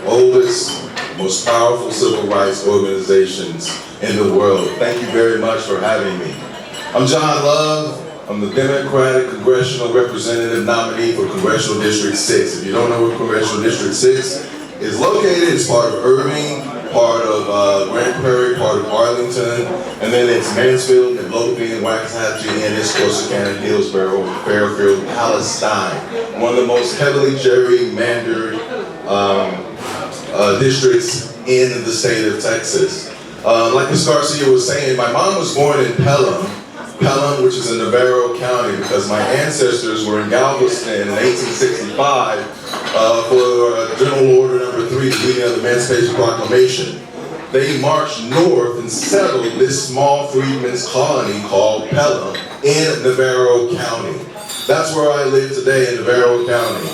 oldest, most powerful civil rights organizations in the world. Thank you very much for having me. I'm John Love. I'm the Democratic Congressional Representative nominee for Congressional District 6. If you don't know where Congressional District 6 is located, it's part of Irving, part of Grand Prairie, part of Arlington, and then it's Mansfield, Midlothian, Waxahachie, and discourse, Cannon, Hillsborough, and Fairfield, Palestine. One of the most heavily gerrymandered districts in the state of Texas. Like Ms. Garcia was saying, my mom was born in Pelham, which is in Navarro County, because my ancestors were in Galveston in 1865 for General Order Number 3, the reading of the Emancipation Proclamation. They marched north and settled this small freedmen's colony called Pelham in Navarro County. That's where I live today, in Navarro County.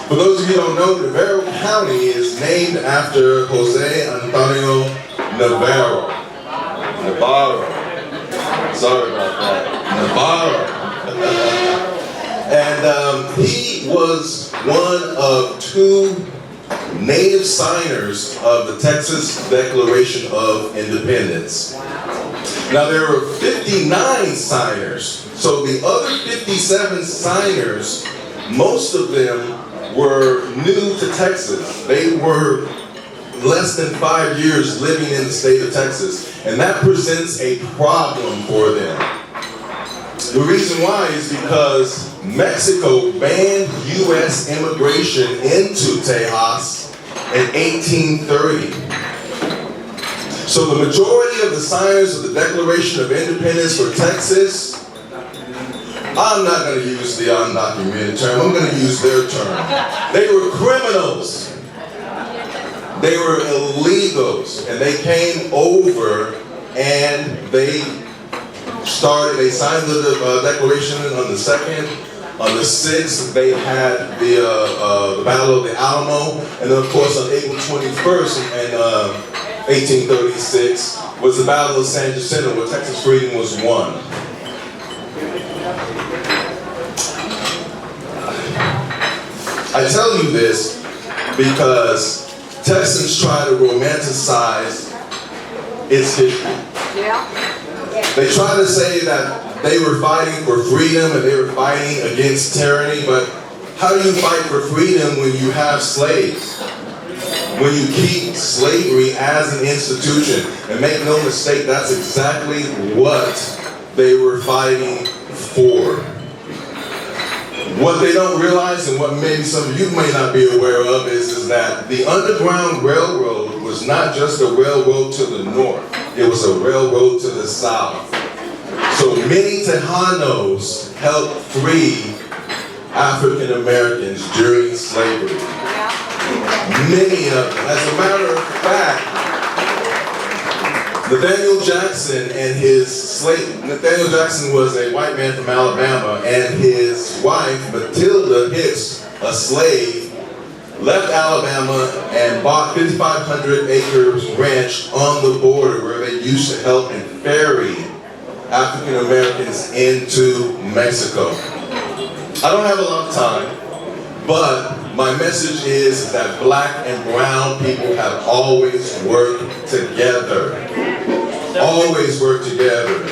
For those of you who don't know, Navarro County is named after Jose Antonio Navarro. Sorry about that. Navarro. And he was one of two native signers of the Texas Declaration of Independence. Now there were 59 signers, so the other 57 signers, most of them were new to Texas. They were less than 5 years living in the state of Texas, and that presents a problem for them. The reason why is because Mexico banned U.S. immigration into Tejas in 1830. So the majority of the signers of the Declaration of Independence for Texas, I'm not going to use the undocumented term, I'm going to use their term. They were criminals. They were illegals, and they came over and they signed the declaration on the 2nd. On the 6th, they had the Battle of the Alamo, and then of course on April 21st in 1836 was the Battle of San Jacinto, where Texas freedom was won. I tell you this because Texans try to romanticize its history. They try to say that they were fighting for freedom and they were fighting against tyranny, but how do you fight for freedom when you have slaves? When you keep slavery as an institution? And make no mistake, that's exactly what they were fighting for. What they don't realize, and what maybe some of you may not be aware of, is that the Underground Railroad was not just a railroad to the north, it was a railroad to the south. So many Tejanos helped free African Americans during slavery. Many of them. As a matter of fact, Nathaniel Jackson was a white man from Alabama, and his wife, Matilda Hicks, a slave, left Alabama and bought 5,500 acres ranch on the border where they used to help and ferry African Americans into Mexico. I don't have a lot of time, but my message is that black and brown people have always worked together. Always worked together.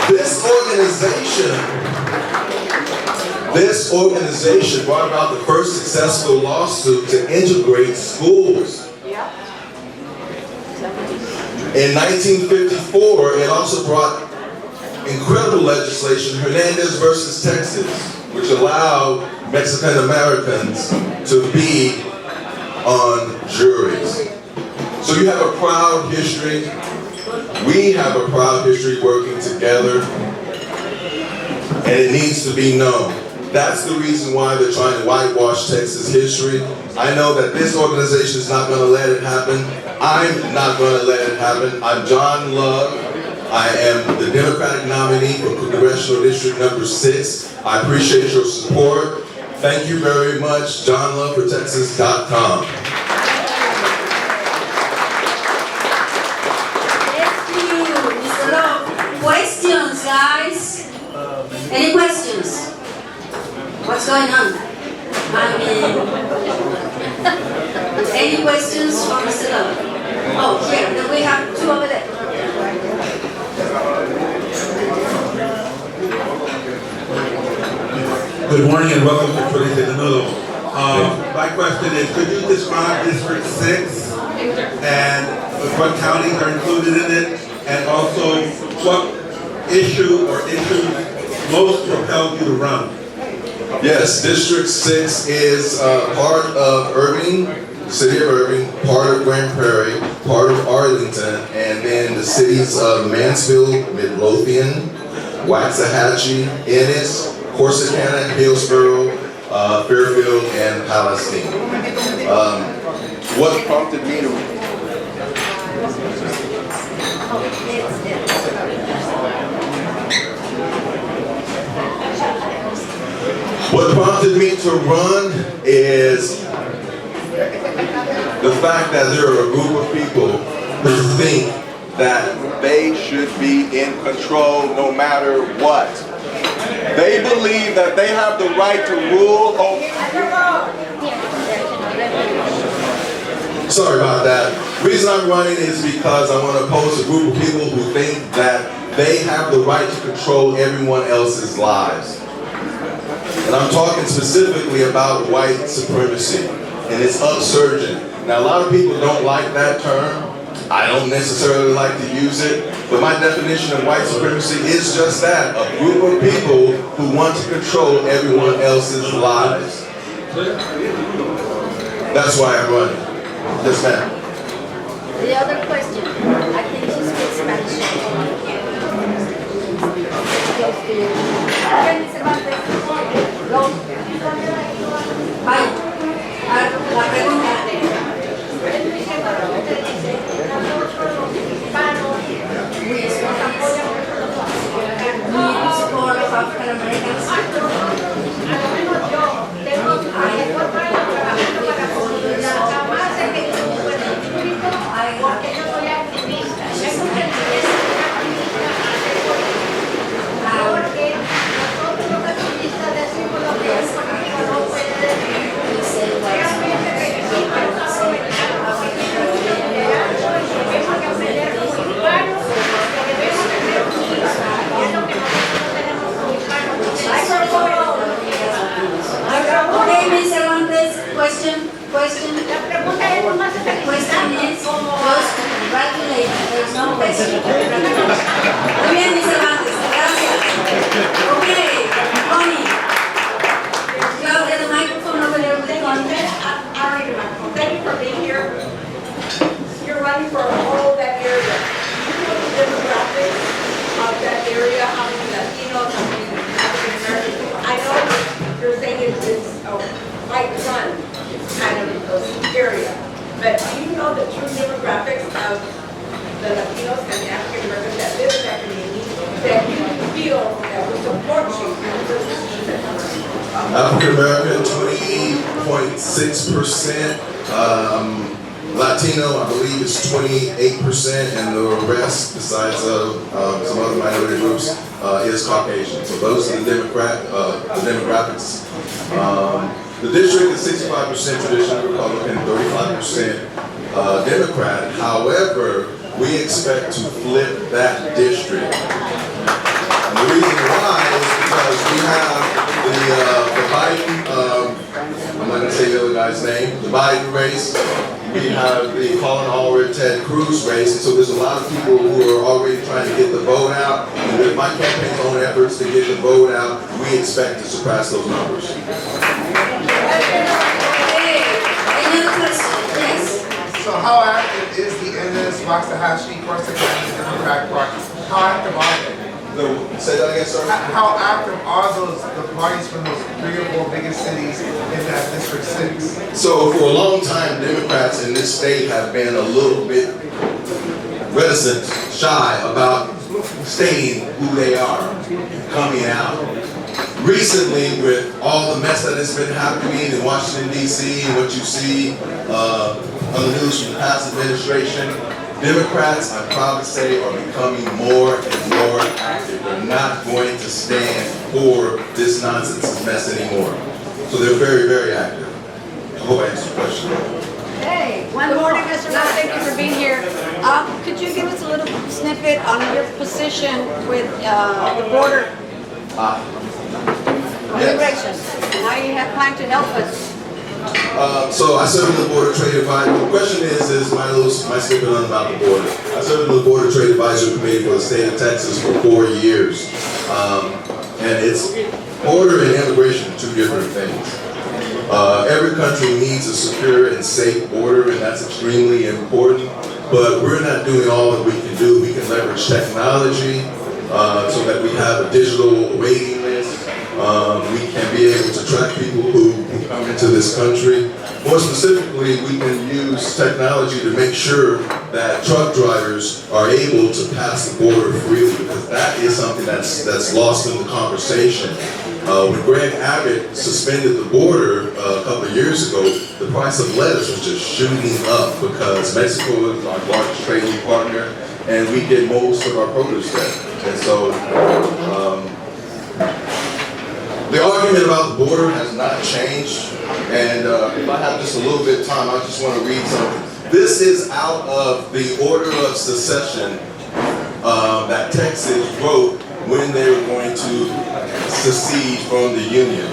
This organization brought about the first successful lawsuit to integrate schools. In 1954, it also brought incredible legislation, Hernandez versus Texas, which allowed Mexican Americans to be on juries. So you have a proud history. We have a proud history working together, and it needs to be known. That's the reason why they're trying to whitewash Texas history. I know that this organization is not going to let it happen. I'm not going to let it happen. I'm John Love. I am the Democratic nominee for Congressional District Number 6. I appreciate your support. Thank you very much. JohnLoveForTexas.com. Questions, guys? Any questions? What's going on? I mean, any questions? morning and welcome to Chorizo and Menudo. My question is, could you describe District 6 and what counties are included in it, and also what issue or issues most propelled you to run? Yes, District 6 is part of Irving, City of Irving, part of Grand Prairie, part of Arlington, and then the cities of Mansfield, Midlothian, Waxahachie, Ennis, Corsicana, Hillsborough, Fairfield, and Palestine. What prompted me to... What prompted me to run is the fact that there are a group of people who think that they should be in control no matter what. They believe that they have the right to rule over... Sorry about that. The reason I'm running is because I want to oppose a group of people who think that they have the right to control everyone else's lives. And I'm talking specifically about white supremacy and its upsurging. Now, a lot of people don't like that term. I don't necessarily like to use it, but my definition of white supremacy is just that, a group of people who want to control everyone else's lives. That's why I'm running. Yes, ma'am. The other question, I think she speaks Spanish. Vaya, la pregunta. We support African Americans. Question is, just congratulate. There's no question. Muy bien, mis Cervantes. Gracias. Okay, Connie. Claudia, the microphone over there with Connie. Thank you for being here. You're running for all that area. You know the demographics of that area, how many Latinos, how many African Americans. I know you're saying it's a white run kind of area, but do you know the true demographics of the Latinos and the African Americans that live in that community that you feel that will support you? African American, 20.6%. Latino, I believe, is 28%, and the rest, besides some other minority groups, is Caucasian. So those are the demographics. The district is 65% traditional Republican, 35% Democrat. However, we expect to flip that district. And the reason why is because we have the Biden, I'm not going to say the other guy's name, the Biden race. We have the Colin Allred, Ted Cruz race, and so there's a lot of people who are already trying to get the vote out. And with my campaign's own efforts to get the vote out, we expect to surpass those numbers. So how active is the Ennis, Waxahachie, Corsicana, Democratic Party? How active are they? Say that again, sir? How active are the parties from those 3 or 4 biggest cities in that District 6? So for a long time, Democrats in this state have been a little bit reticent, shy about stating who they are, coming out. Recently, with all the mess that has been happening in Washington, D.C., and what you see on the news from the past administration, Democrats, I'm proud to say, are becoming more and more active. They're not going to stand for this nonsense and mess anymore. So they're very, very active. I hope I answered your question. Hey, good morning, Mr. Mayor. Thank you for being here. Could you give us a little snippet on your position with the border Yes. immigration? Now you have time to help us. So I served on the Board of Trade Advisory. The question is my snippet on about the border. I served on the Board of Trade Advisory Committee for the state of Texas for 4 years. And it's border and immigration, two different things. Every country needs a secure and safe border, and that's extremely important. But we're not doing all that we can do. We can leverage technology so that we have a digital waiting list. We can be able to track people who come into this country. More specifically, we can use technology to make sure that truck drivers are able to pass the border freely, because that is something that's lost in the conversation. When Greg Abbott suspended the border a couple of years ago, the price of lettuce was just shooting up because Mexico is our largest trading partner, and we get most of our produce there. And so, the argument about the border has not changed, and if I have just a little bit of time, I just want to read something. This is out of the order of secession that Texas wrote when they were going to secede from the Union.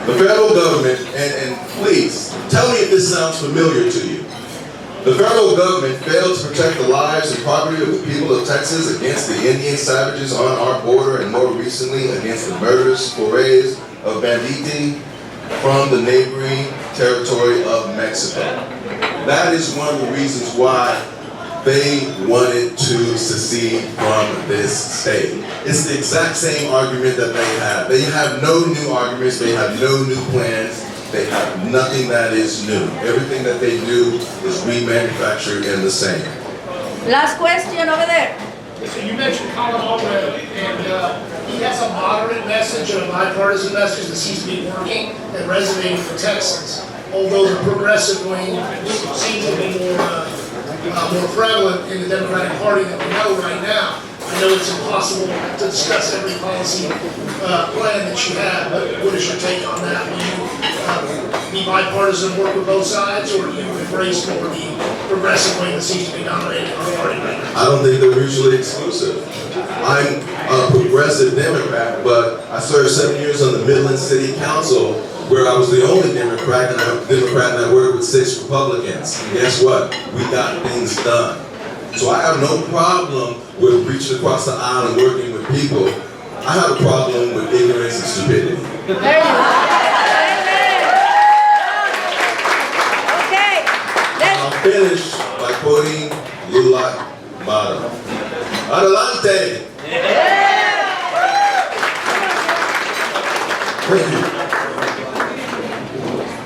The federal government, and please, tell me if this sounds familiar to you. The federal government failed to protect the lives and property of the people of Texas against the Indian savages on our border, and more recently against the murderous forays of banditti from the neighboring territory of Mexico. That is one of the reasons why they wanted to secede from this state. It's the exact same argument that they have. They have no new arguments, they have no new plans. They have nothing that is new. Everything that they do is remanufactured in the same. Last question over there. So you mentioned Colin already, and he has a moderate message and a bipartisan message that seems to be working and resonating for Texans. Although the progressive wing seems to be more prevalent in the Democratic Party than we know right now. I know it's impossible to discuss every policy plan that you have, but what is your take on that? Will you be bipartisan, work with both sides, or do you embrace more the progressive wing that seems to be dominating our party right now? I don't think they're mutually exclusive. I'm a progressive Democrat, but I served 7 years on the Midland City Council, where I was the only Democrat, and I worked with 6 Republicans. And guess what? We got things done. So I have no problem with reaching across the aisle and working with people. I have a problem with ignorance and stupidity. There you go. Okay. I'll finish by quoting LULAC motto. Adelante! Thank you.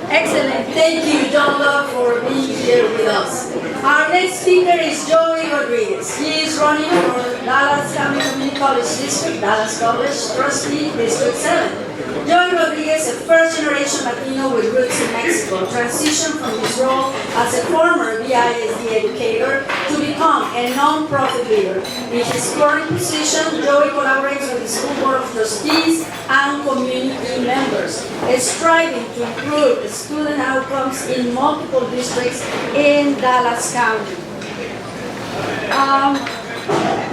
Excellent. Thank you, John Locke, for being here with us. Our next speaker is Joey Rodriguez. He is running for Dallas County Community College District, Dallas College, Trustee, District 7. Joey Rodriguez, a first-generation Latino with roots in Mexico, transitioned from his role as a former BISD educator to become a non-profit leader. In his current position, Joey collaborates with the School Board of Trustees and community members, striving to improve student outcomes in multiple districts in Dallas County.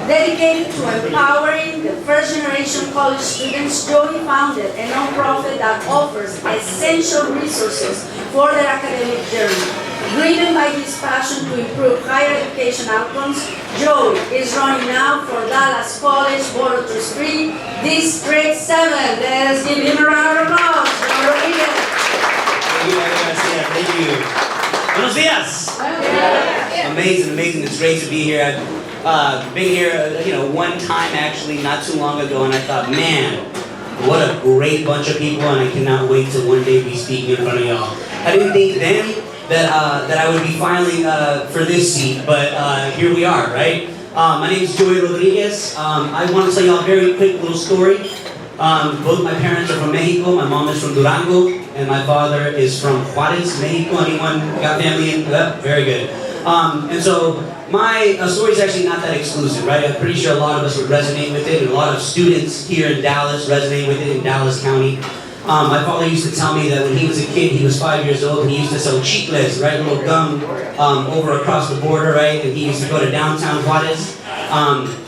Dedicated to empowering the first-generation college students, Joey founded a nonprofit that offers essential resources for their academic journey. Driven by his passion to improve higher education outcomes, Joey is running now for Dallas College Board of Trustees, District 7. Let's give him a round of applause. Thank you. Buenos dias. Amazing, amazing. It's great to be here. I've been here, one time actually, not too long ago, and I thought, man, what a great bunch of people, and I cannot wait to one day be speaking in front of y'all. I didn't think then that I would be filing for this seat, but here we are, right? My name is Joey Rodriguez. I want to tell y'all a very quick little story. Both my parents are from Mexico. My mom is from Durango, and my father is from Juarez, Mexico. Anyone got family in? Very good. And so my story is actually not that exclusive, right? I'm pretty sure a lot of us would resonate with it, and a lot of students here in Dallas resonate with it in Dallas County. My father used to tell me that when he was a kid, he was 5 years old, and he used to sell chicles, right? Little gum over across the border, right? And he used to go to downtown Juarez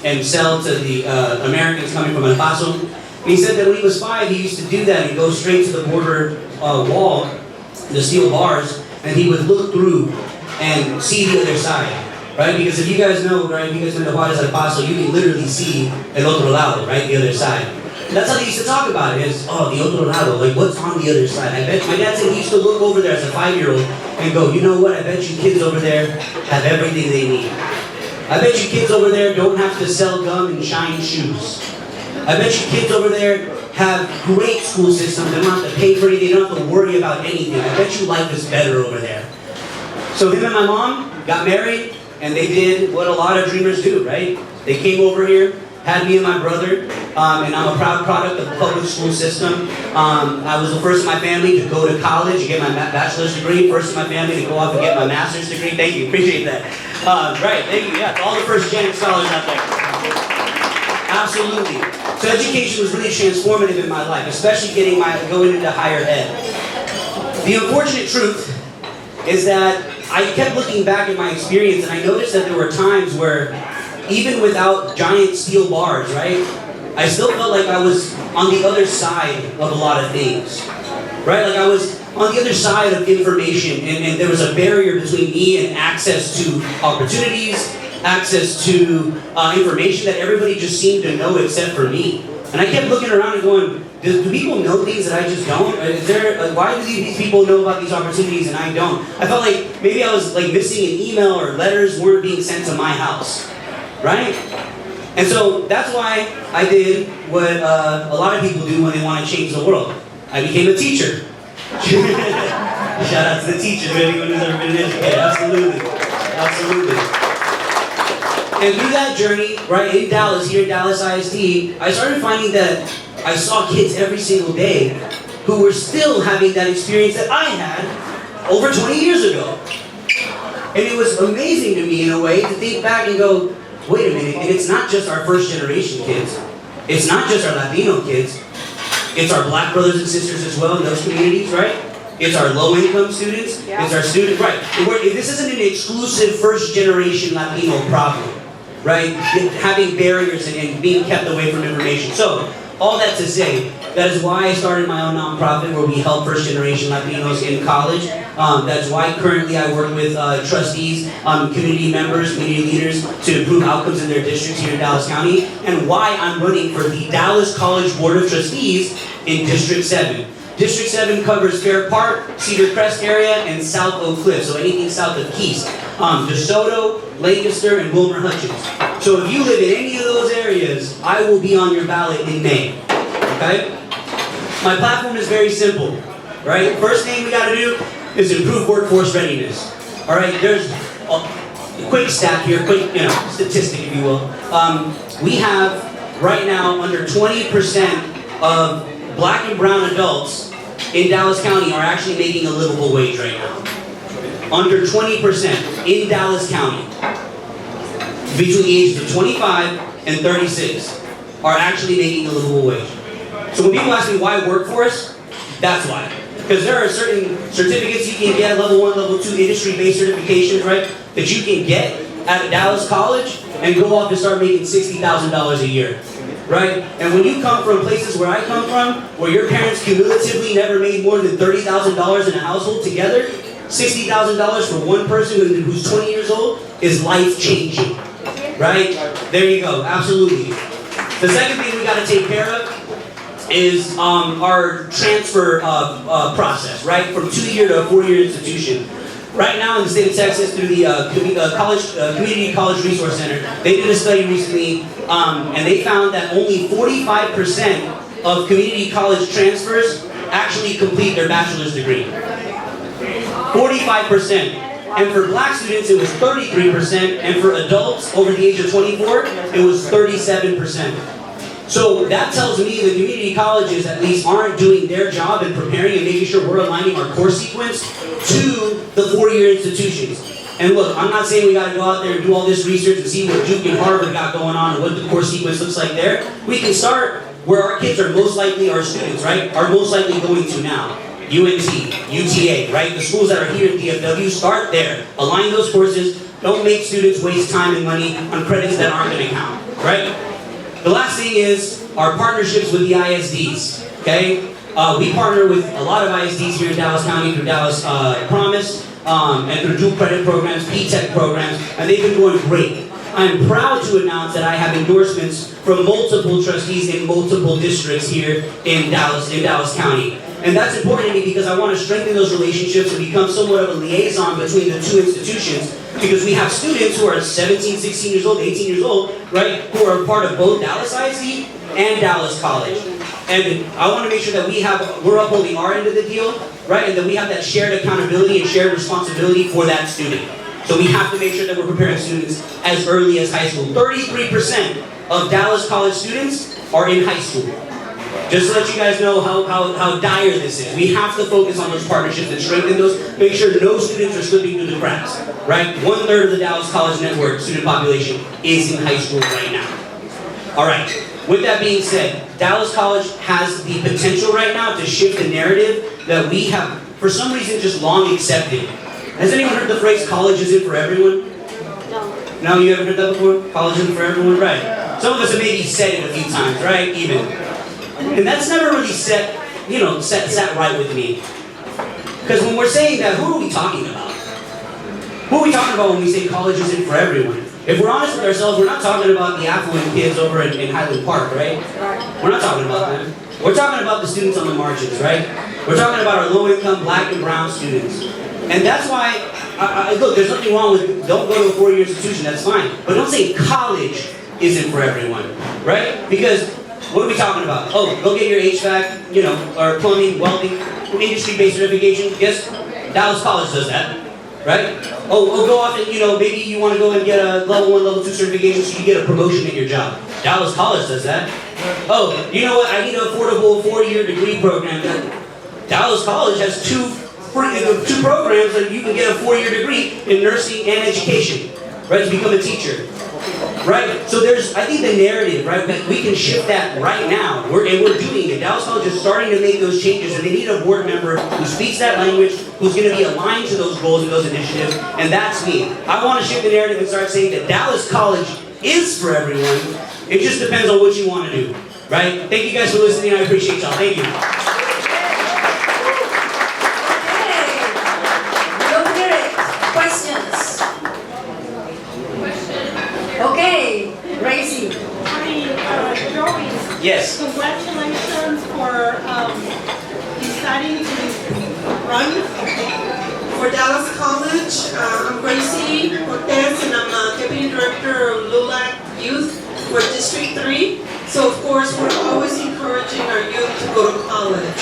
and sell to the Americans coming from El Paso. And he said that when he was 5, he used to do that. He'd go straight to the border wall, the steel bars, and he would look through and see the other side, right? Because if you guys know, right, if you guys know the Juárez al Paso, you can literally see el otro lado, right, the other side. And that's how they used to talk about it, is, oh, the otro lado, like what's on the other side? I bet, my dad said he used to look over there as a 5-year-old and go, you know what, I bet you kids over there have everything they need. I bet you kids over there don't have to sell gum and shine shoes. I bet you kids over there have great school systems. They don't have to pay for anything. They don't have to worry about anything. I bet you life is better over there. So him and my mom got married, and they did what a lot of dreamers do, right? They came over here, had me and my brother, and I'm a proud product of the public school system. I was the first in my family to go to college and get my bachelor's degree, first in my family to go off and get my master's degree. Thank you, appreciate that. Right, thank you, yeah, to all the first-gen scholars out there. Absolutely. So education was really transformative in my life, especially going into higher ed. The unfortunate truth is that I kept looking back at my experience, and I noticed that there were times where, even without giant steel bars, right, I still felt like I was on the other side of a lot of things, right? Like I was on the other side of information, and there was a barrier between me and access to opportunities, access to information that everybody just seemed to know except for me. And I kept looking around and going, do people know things that I just don't? Is there, why do these people know about these opportunities and I don't? I felt like maybe I was like missing an email or letters weren't being sent to my house, right? And so that's why I did what a lot of people do when they want to change the world. I became a teacher. Shout out to the teachers, anyone who's ever been an educator. Absolutely, absolutely. And through that journey, right, in Dallas, here at Dallas ISD, I started finding that I saw kids every single day who were still having that experience that I had over 20 years ago. And it was amazing to me, in a way, to think back and go, wait a minute, and it's not just our first generation kids. It's not just our Latino kids. It's our black brothers and sisters as well in those communities, right? It's our low-income students. Yeah. It's our students, right? This isn't an exclusive first-generation Latino problem, right? Having barriers and being kept away from information. So, all that to say, that is why I started my own nonprofit where we help first-generation Latinos in college. That's why currently I work with trustees, community members, community leaders to improve outcomes in their districts here in Dallas County, and why I'm running for the Dallas College Board of Trustees in District 7. District 7 covers Fair Park, Cedar Crest area, and South Oak Cliff, so anything south of Keys. DeSoto, Lancaster, and Wilmer Hutchins. So if you live in any of those areas, I will be on your ballot in May, okay? My platform is very simple, right? First thing we gotta do is improve workforce readiness. All right, there's a quick stat here, quick, statistic, if you will. We have right now under 20% of black and brown adults in Dallas County are actually making a livable wage right now. Under 20% in Dallas County, between the ages of 25 and 36, are actually making a livable wage. So when people ask me why workforce, that's why. Because there are certain certificates you can get, level 1, level 2, industry-based certifications, right, that you can get at Dallas College and go off and start making $60,000 a year, right? And when you come from places where I come from, where your parents cumulatively never made more than $30,000 in a household together, $60,000 for one person who's 20 years old is life-changing, right? There you go, absolutely. The second thing we got to take care of is our transfer process, right? From 2-year to a 4-year institution. Right now in the state of Texas, through the Community College Resource Center, they did a study recently, and they found that only 45% of community college transfers actually complete their bachelor's degree. 45%. And for black students, it was 33%, and for adults over the age of 24, it was 37%. So that tells me the community colleges at least aren't doing their job in preparing and making sure we're aligning our course sequence to the 4-year institutions. And look, I'm not saying we got to go out there and do all this research and see what Duke and Harvard got going on and what the course sequence looks like there. We can start where our kids are most likely, our students, right, are most likely going to now. UNT, UTA, right? The schools that are here at DFW, start there. Align those courses. Don't make students waste time and money on credits that aren't going to count, right? The last thing is are partnerships with the ISDs, okay? We partner with a lot of ISDs here in Dallas County through Dallas Promise, and through dual credit programs, P-Tech programs, and they've been going great. I'm proud to announce that I have endorsements from multiple trustees in multiple districts here in Dallas County. And that's important to me because I want to strengthen those relationships and become somewhat of a liaison between the two institutions, because we have students who are 17, 16 years old, 18 years old, right, who are part of both Dallas ISD and Dallas College. And I want to make sure that we're upholding our end of the deal, right, and that we have that shared accountability and shared responsibility for that student. So we have to make sure that we're preparing students as early as high school. 33% of Dallas College students are in high school. Just to let you guys know how dire this is. We have to focus on those partnerships and strengthen those. Make sure no students are slipping through the cracks, right? 1/3 of the Dallas College network student population is in high school right now. All right. With that being said, Dallas College has the potential right now to shift the narrative that we have, for some reason, just long accepted. Has anyone heard the phrase, college isn't for everyone? No, you haven't heard that before? College isn't for everyone? Right. Some of us have maybe said it a few times, right? Even. And that's never really sat right with me. Because when we're saying that, who are we talking about? Who are we talking about when we say college isn't for everyone? If we're honest with ourselves, we're not talking about the affluent kids over in Highland Park, right? We're not talking about them. We're talking about the students on the margins, right? We're talking about our low-income black and brown students. And that's why, look, there's nothing wrong with, don't go to a four-year institution, that's fine. But don't say college isn't for everyone, right? Because what are we talking about? Oh, go get your HVAC, or plumbing, welding, industry-based certification. Yes, Dallas College does that, right? Oh, go off and, maybe you want to go and get a level 1, level 2 certification so you get a promotion at your job. Dallas College does that. Oh, you know what? I need an affordable 4-year degree program. Dallas College has two programs that you can get a 4-year degree in nursing and education, right, to become a teacher. Right? So I think the narrative, right, we can shift that right now. We're doing it. Dallas College is starting to make those changes, and they need a board member who speaks that language, who's going to be aligned to those goals and those initiatives, and that's me. I want to shift the narrative and start saying that Dallas College is for everyone. It just depends on what you want to do, right? Thank you guys for listening. I appreciate y'all. Thank you. Okay, Gracie. Hi, Joey. Yes. Congratulations for deciding to run for Dallas College. I'm Gracie Cortez, and I'm Deputy Director of LULAC Youth for District 3. So of course, we're always encouraging our youth to go to college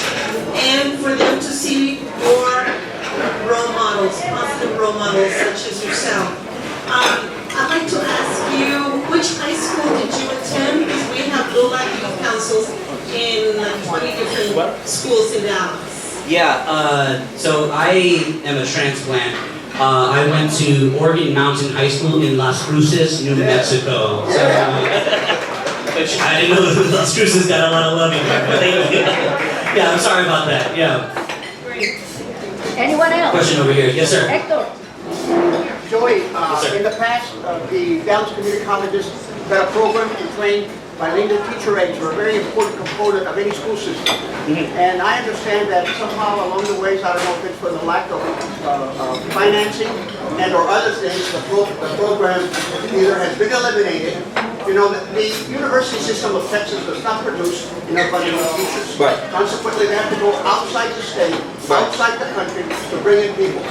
and for them to see more role models, positive role models such as yourself. I'd like to ask you, which high school did you attend? Because we have LULAC youth councils in 20 different schools in Dallas. Yeah, so I am a transplant. I went to Oregon Mountain High School in Las Cruces, New Mexico. So, which I didn't know that Las Cruces got a lot of love in there, but thank you. Yeah, I'm sorry about that, yeah. Anyone else? Question over here, yes sir. Hector. Joey, in the past, the Dallas Community Colleges got a program to train bilingual teacher aides, who are a very important component of any school system. And I understand that somehow along the ways, I don't know if it's for the lack of financing and or other things, the program either has been eliminated. You know, the university system of Texas does not produce enough bilingual teachers. Right. Consequently, they have to go outside the state, outside the country to bring in people.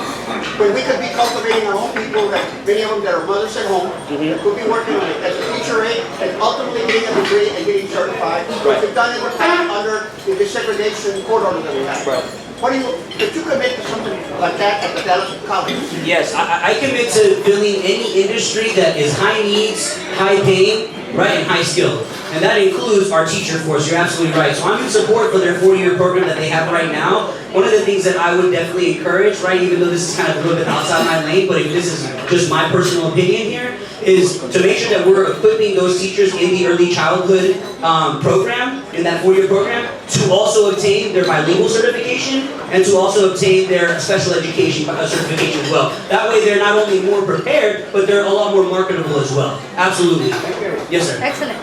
When we could be cultivating our own people, that many of them that are mothers at home, that could be working on it as a teacher aide and ultimately getting a degree and getting certified. Which we've done in the past under the desegregation court order that we have. Right. Did you commit to something like that at the Dallas College? Yes, I commit to filling any industry that is high needs, high paying, right, and high skilled. And that includes our teacher force. You're absolutely right. So I'm in support for their 4-year program that they have right now. One of the things that I would definitely encourage, right, even though this is kind of a little bit outside my lane, but if this is just my personal opinion here, is to make sure that we're equipping those teachers in the early childhood program, in that 4-year program, to also obtain their bilingual certification and to also obtain their special education certification as well. That way they're not only more prepared, but they're a lot more marketable as well. Absolutely. Yes, sir. Excellent.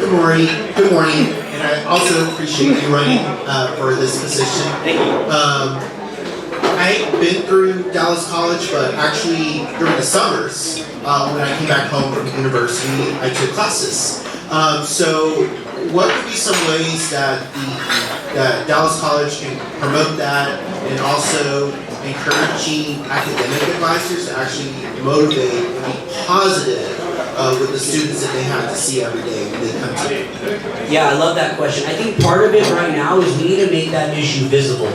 Good morning. Good morning. And I also appreciate you running for this position. Thank you. I've been through Dallas College, but actually during the summers, when I came back home from university, I took classes. So what would be some ways that that Dallas College can promote that, and also encouraging academic advisors to actually motivate and be positive with the students that they have to see every day when they come to? Yeah, I love that question. I think part of it right now is we need to make that issue visible.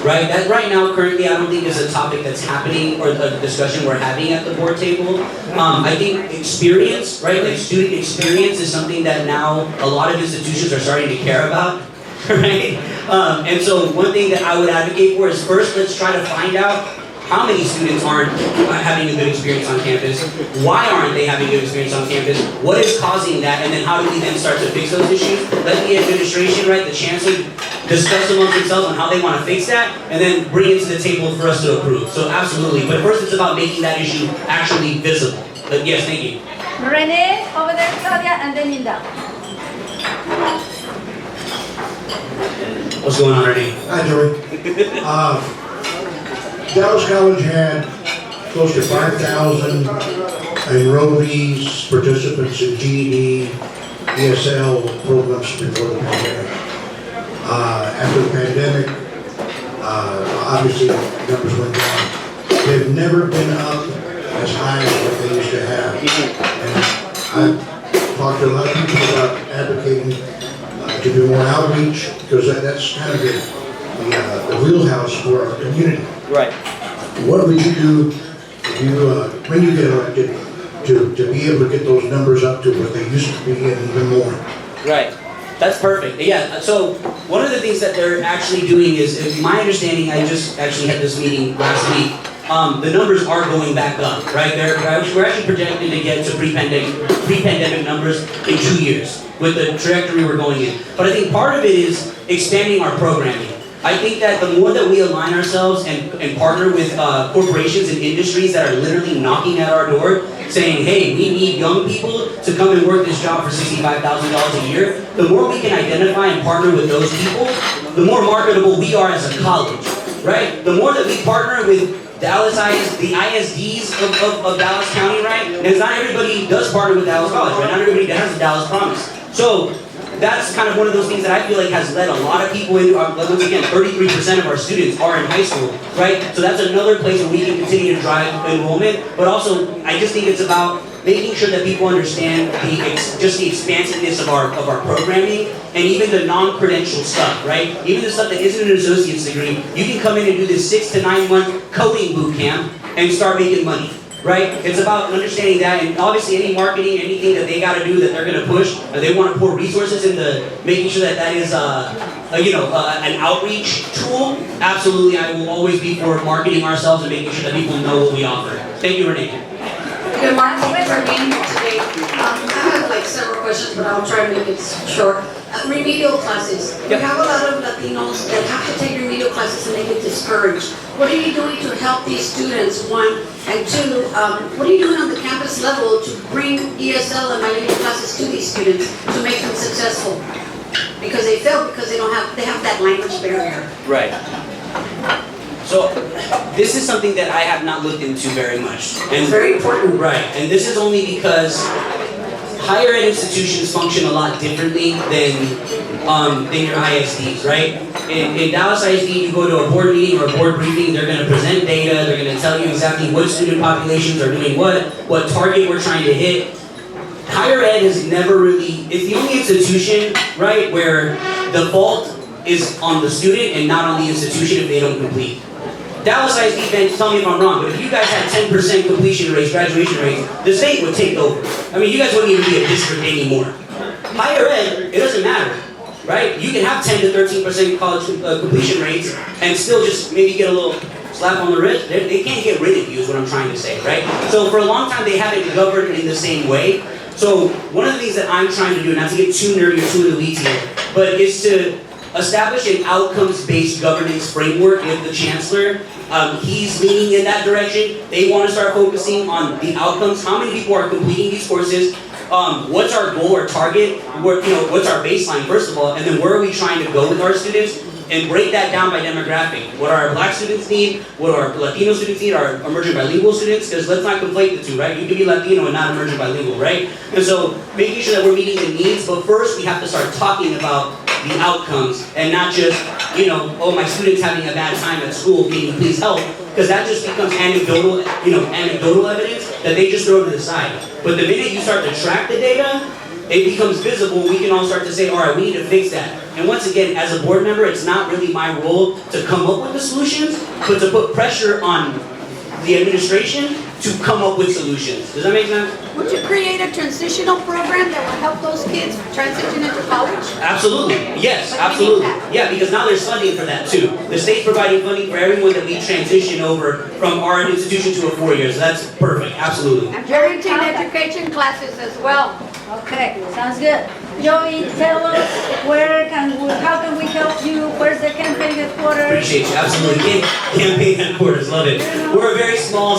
Right? That right now, currently, I don't think is a topic that's happening or a discussion we're having at the board table. I think experience, right? Like student experience is something that now a lot of institutions are starting to care about, right? And so one thing that I would advocate for is first, let's try to find out how many students aren't having a good experience on campus? Why aren't they having a good experience on campus? What is causing that? And then how do we then start to fix those issues? Let the administration, right, the chancellor, discuss amongst themselves on how they want to fix that, and then bring it to the table for us to approve. So absolutely. But first it's about making that issue actually visible. But yes, thank you. Renee, over there, Claudia, and then Linda. What's going on, Renee? Hi, Joey. Dallas College had close to 5,000 enrollees, participants in GED, ESL programs before the pandemic. After the pandemic, obviously numbers went down. They've never been up as high as what they used to have. And I've talked to a lot of people about advocating to do more outreach, because that's kind of the wheelhouse for our community. Right. What would you do if you, when you get elected, to be able to get those numbers up to what they used to be and even more? Right. That's perfect. Yeah, so one of the things that they're actually doing is my understanding, I just actually had this meeting last week, the numbers are going back up, right? We're actually projected to get to pre-pandemic numbers in 2 years with the trajectory we're going in. But I think part of it is expanding our programming. I think that the more that we align ourselves and partner with corporations and industries that are literally knocking at our door, saying, hey, we need young people to come and work this job for $65,000 a year, the more we can identify and partner with those people, the more marketable we are as a college, right? The more that we partner with Dallas the ISDs of Dallas County, right? And not everybody does partner with Dallas College, right? Not everybody has a Dallas Promise. So that's kind of one of those things that I feel like has led a lot of people into, once again, 33% of our students are in high school, right? So that's another place where we can continue to drive enrollment, but also I just think it's about making sure that people understand just the expansiveness of our programming, and even the non-credential stuff, right? Even the stuff that isn't an associate's degree, you can come in and do this 6 to 9 month coding boot camp and start making money. Right? It's about understanding that, and obviously any marketing, anything that they got to do that they're going to push, they want to pour resources into making sure that that is an outreach tool. Absolutely, I will always be for marketing ourselves and making sure that people know what we offer. Thank you, Renee. Good morning, thank you for being here today. I have like several questions, but I'll try to make it short. Remedial classes. We have a lot of Latinos that have to take remedial classes and they get discouraged. What are you doing to help these students, one? And two, what are you doing on the campus level to bring ESL and bilingual classes to these students to make them successful? Because they fail because they have that language barrier. Right. So this is something that I have not looked into very much. And it's very important. Right. And this is only because higher ed institutions function a lot differently than your ISDs, right? In Dallas ISD, you go to a board meeting or a board briefing, they're going to present data, they're going to tell you exactly what student populations are doing what target we're trying to hit. Higher ed is never really, it's the only institution, right, where the fault is on the student and not on the institution if they don't complete. Dallas ISD fans, tell me if I'm wrong, but if you guys had 10% completion rates, graduation rates, the state would take over. I mean, you guys wouldn't even be a district anymore. Higher ed, it doesn't matter, right? You can have 10 to 13% college completion rates and still just maybe get a little slap on the wrist. They can't get rid of you is what I'm trying to say, right? So for a long time, they haven't governed in the same way. So one of the things that I'm trying to do, not to get too nerdy or too in the weeds here, but is to establish an outcomes-based governance framework with the chancellor. He's leaning in that direction. They want to start focusing on the outcomes. How many people are completing these courses? what's our goal or target, what's our baseline first of all, and then where are we trying to go with our students, and break that down by demographic. What our black students need, what our Latino students need, our emerging bilingual students, because let's not conflate the two, right? You can be Latino and not emerging bilingual, right? And so making sure that we're meeting the needs, but first we have to start talking about the outcomes and not just, oh, my student's having a bad time at school, can you please help? Because that just becomes anecdotal, anecdotal evidence that they just throw to the side. But the minute you start to track the data, it becomes visible. We can all start to say, all right, we need to fix that. And once again, as a board member, it's not really my role to come up with the solutions, but to put pressure on the administration to come up with solutions. Does that make sense? Would you create a transitional program that will help those kids transition into college? Absolutely. Yes, absolutely. Yeah, because now there's funding for that too. The state's providing funding for everyone that we transition over from our institution to a 4 years. So that's perfect. Absolutely. And parenting education classes as well. Okay, sounds good. Joey, tell us how can we help you? Where's the campaign headquarters? Appreciate you, absolutely. Campaign headquarters, love it. We're a very small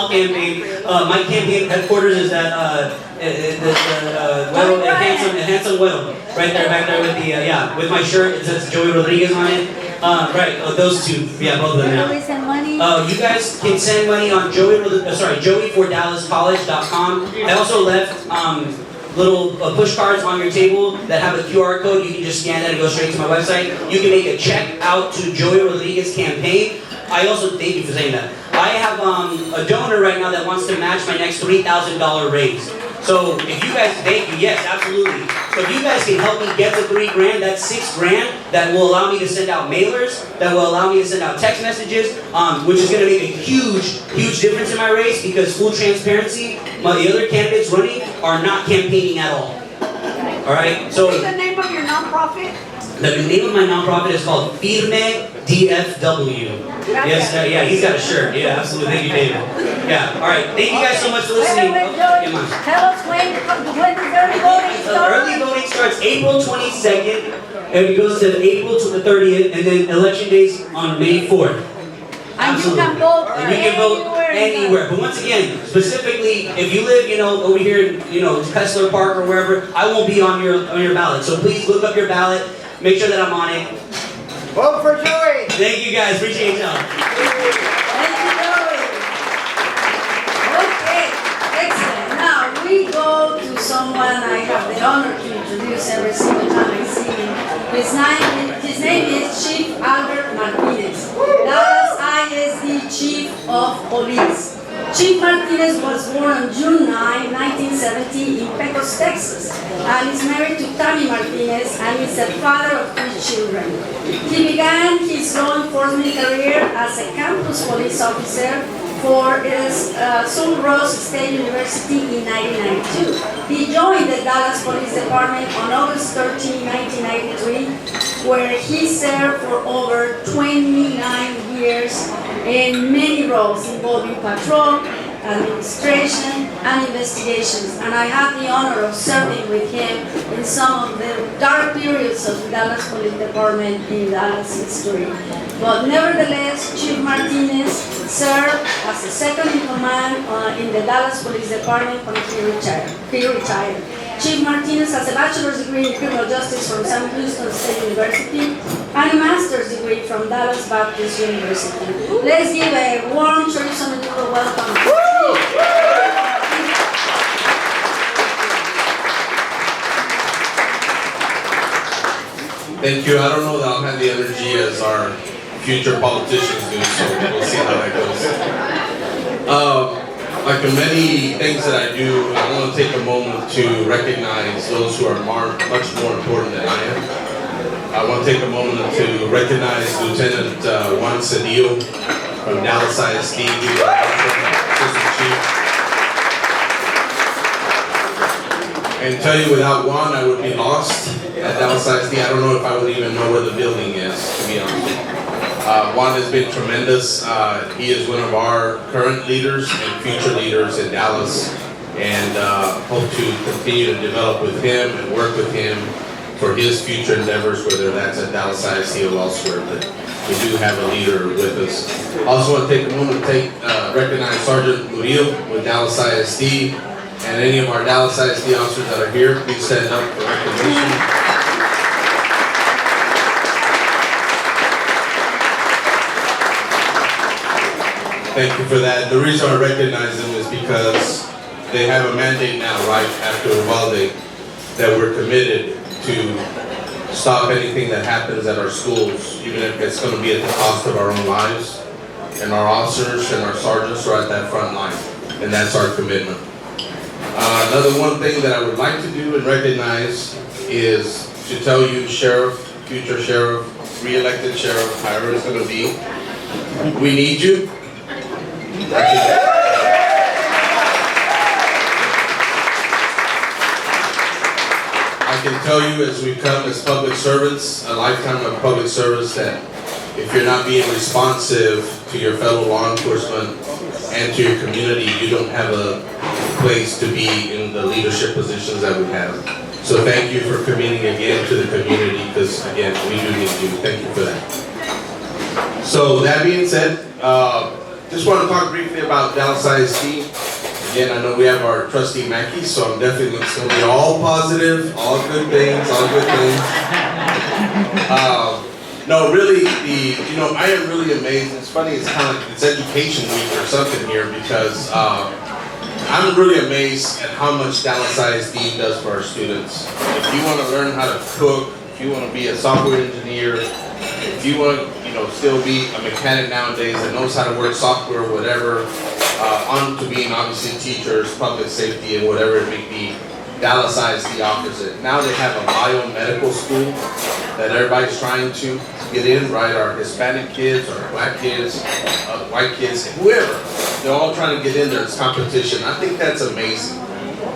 campaign. My campaign headquarters is at handsome Well, right there, back there with the with my shirt. It says Joey Rodriguez on it. Right, those two, both of them. How do we send money? You guys can send money on joey4dallascollege.com. I also left little push cards on your table that have a QR code. You can just scan that and go straight to my website. You can make a check out to Joey Rodriguez campaign. I also, thank you for saying that. I have a donor right now that wants to match my next $3,000 raise. So if you guys, thank you, yes, absolutely. So if you guys can help me get to $3 grand, that's $6 grand that will allow me to send out mailers, that will allow me to send out text messages, which is going to make a huge difference in my race because full transparency, the other candidates running are not campaigning at all. All right, so what's the name of your nonprofit? The name of my nonprofit is called Firme DFW. Yes, yeah, he's got a shirt. Yeah, absolutely. Thank you, David. Yeah, all right. Thank you guys so much for listening. Tell us when does early voting start? Early voting starts April 22nd, and it goes to April to the 30th, and then election days on May 4th. Absolutely. And you can vote anywhere. But once again, specifically, if you live, over here in, Kessler Park or wherever, I won't be on your ballot. So please look up your ballot. Make sure that I'm on it. Vote for Joey! Thank you guys. Appreciate y'all. Thank you, Joey. Okay, excellent. Now we go to someone I have the honor to introduce every single time I see him. His name is Chief Albert Martinez, Dallas ISD Chief of Police. Chief Martinez was born on June 9, 1970 in Pecos, Texas, and is married to Tammy Martinez and is the father of 3 children. He began his law enforcement career as a campus police officer for Sul Ross State University in 1992. He joined the Dallas Police Department on August 13, 1993, where he served for over 29 years in many roles involving patrol, administration, and investigations. And I had the honor of serving with him in some of the dark periods of the Dallas Police Department in Dallas history. But nevertheless, Chief Martinez served as the second in command in the Dallas Police Department when he retired. Chief Martinez has a bachelor's degree in criminal justice from Sam Houston State University and a master's degree from Dallas Baptist University. Let's give a warm Chorizo Menudo welcome. Thank you. I don't know that I'll have the energy as our future politicians do, so we'll see how that goes. Like the many things that I do, I want to take a moment to recognize those who are much more important than I am. I want to take a moment to recognize Lieutenant Juan Cedillo from Dallas ISD, Assistant Chief. And tell you, without Juan, I would be lost at Dallas ISD. I don't know if I would even know where the building is, to be honest. Juan has been tremendous. He is one of our current leaders and future leaders in Dallas, and hope to continue to develop with him and work with him for his future endeavors, whether that's at Dallas ISD or elsewhere. But we do have a leader with us. I also want to take a moment to recognize Sergeant Murillo with Dallas ISD, And any of our Dallas ISD officers that are here, please stand up for recognition. Thank you for that. The reason I recognize them is because they have a mandate now, right after Uvalde, that we're committed to stop anything that happens at our schools, even if it's going to be at the cost of our own lives. And our officers and our sergeants are at that front line, and that's our commitment. Another one thing that I would like to do and recognize is to tell you, Sheriff, future Sheriff, re-elected Sheriff, however it's going to be, we need you. I can tell you, as we come as public servants, a lifetime of public service, that if you're not being responsive to your fellow law enforcement and to your community, you don't have a place to be in the leadership positions that we have. So thank you for committing again to the community, because again, we do need you. Thank you for that. So that being said, just want to talk briefly about Dallas ISD. Again, I know we have our trustee Mackie, so I'm definitely going to be all positive, all good things, all good things. No, really, I am really amazed. It's funny, it's kind of like it's education week or something here, because I'm really amazed at how much Dallas ISD does for our students. If you want to learn how to cook, if you want to be a software engineer, if you want to, still be a mechanic nowadays that knows how to work software or whatever, on to being obviously teachers, public safety, and whatever it may be, Dallas ISD offers it. Now they have a biomedical school that everybody's trying to get in, right? Our Hispanic kids, our black kids, white kids, whoever. They're all trying to get in there. It's competition. I think that's amazing.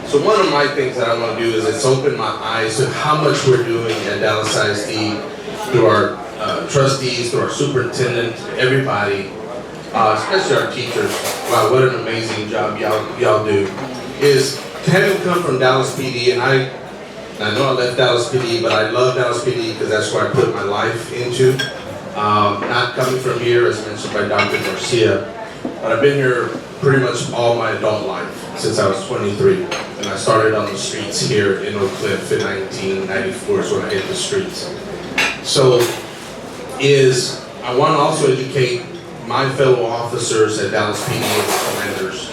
So one of my things that I want to do is it's open my eyes to how much we're doing at Dallas ISD through our trustees, through our superintendent, everybody, especially our teachers. Wow, what an amazing job y'all do. Is having come from Dallas PD, and I know I left Dallas PD, but I love Dallas PD because that's where I put my life into. Not coming from here, as mentioned by Dr. Garcia, but I've been here pretty much all my adult life, since I was 23. And I started on the streets here in Oak Cliff in 1994 is when I hit the streets. So I want to also educate my fellow officers at Dallas PD and the commanders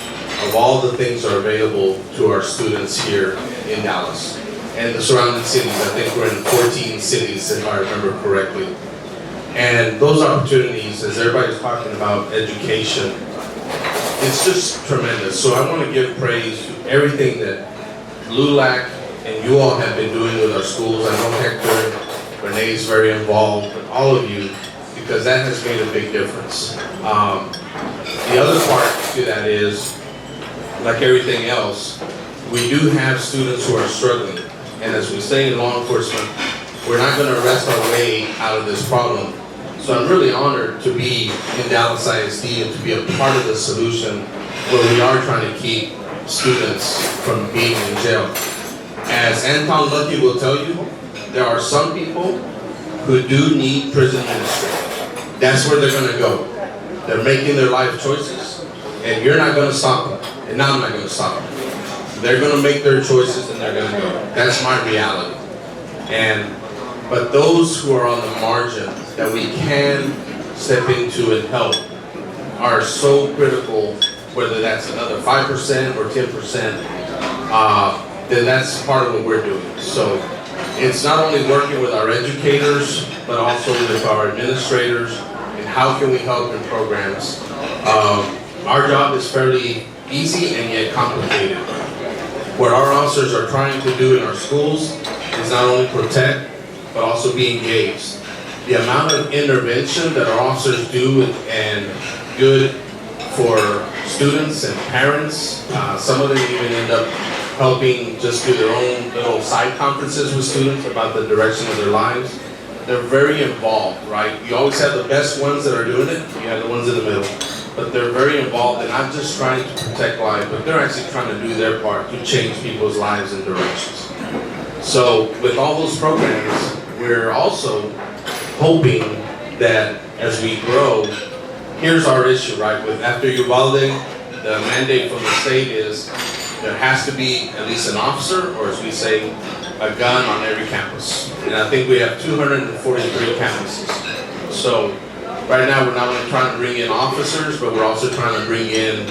of all the things that are available to our students here in Dallas and the surrounding cities. I think we're in 14 cities, if I remember correctly. And those opportunities, as everybody's talking about education, it's just tremendous. So I want to give praise to everything that LULAC and you all have been doing with our schools. I know Hector, Renee's very involved, but all of you, because that has made a big difference. The other part to that is, like everything else, we do have students who are struggling. And as we say in law enforcement, we're not going to rest our way out of this problem. So I'm really honored to be in Dallas ISD and to be a part of the solution where we are trying to keep students from being in jail. As Anton Lucky will tell you, there are some people who do need prison ministry. That's where they're going to go. They're making their life choices, and you're not going to stop them, and I'm not going to stop them. They're going to make their choices, and they're going to go. That's my reality. But those who are on the margin that we can step into and help are so critical, whether that's another 5% or 10%, then that's part of what we're doing. So it's not only working with our educators, but also with our administrators, and how can we help in programs. Our job is fairly easy and yet complicated. What our officers are trying to do in our schools is not only protect, but also be engaged. The amount of intervention that our officers do and good for students and parents, some of them even end up helping just do their own little side conferences with students about the direction of their lives. They're very involved, right? You always have the best ones that are doing it, you have the ones in the middle. But they're very involved and not just trying to protect lives, but they're actually trying to do their part to change people's lives and directions. So with all those programs, we're also hoping that as we grow, here's our issue, right? With after Uvalde, the mandate from the state is there has to be at least an officer, or as we say, a gun on every campus. And I think we have 243 campuses. So right now we're not only trying to bring in officers, but we're also trying to bring in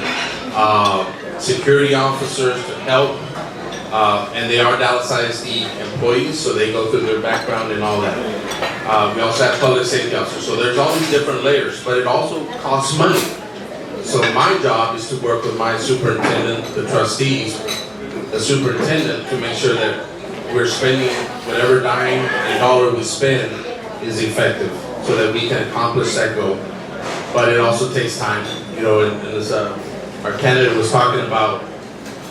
security officers to help. And they are Dallas ISD employees, so they go through their background and all that. We also have public safety officers. So there's all these different layers, but it also costs money. So my job is to work with my superintendent, the trustees, the superintendent, to make sure that we're spending whatever dime and dollar we spend is effective, so that we can accomplish that goal. But it also takes time, you know, and as our candidate was talking about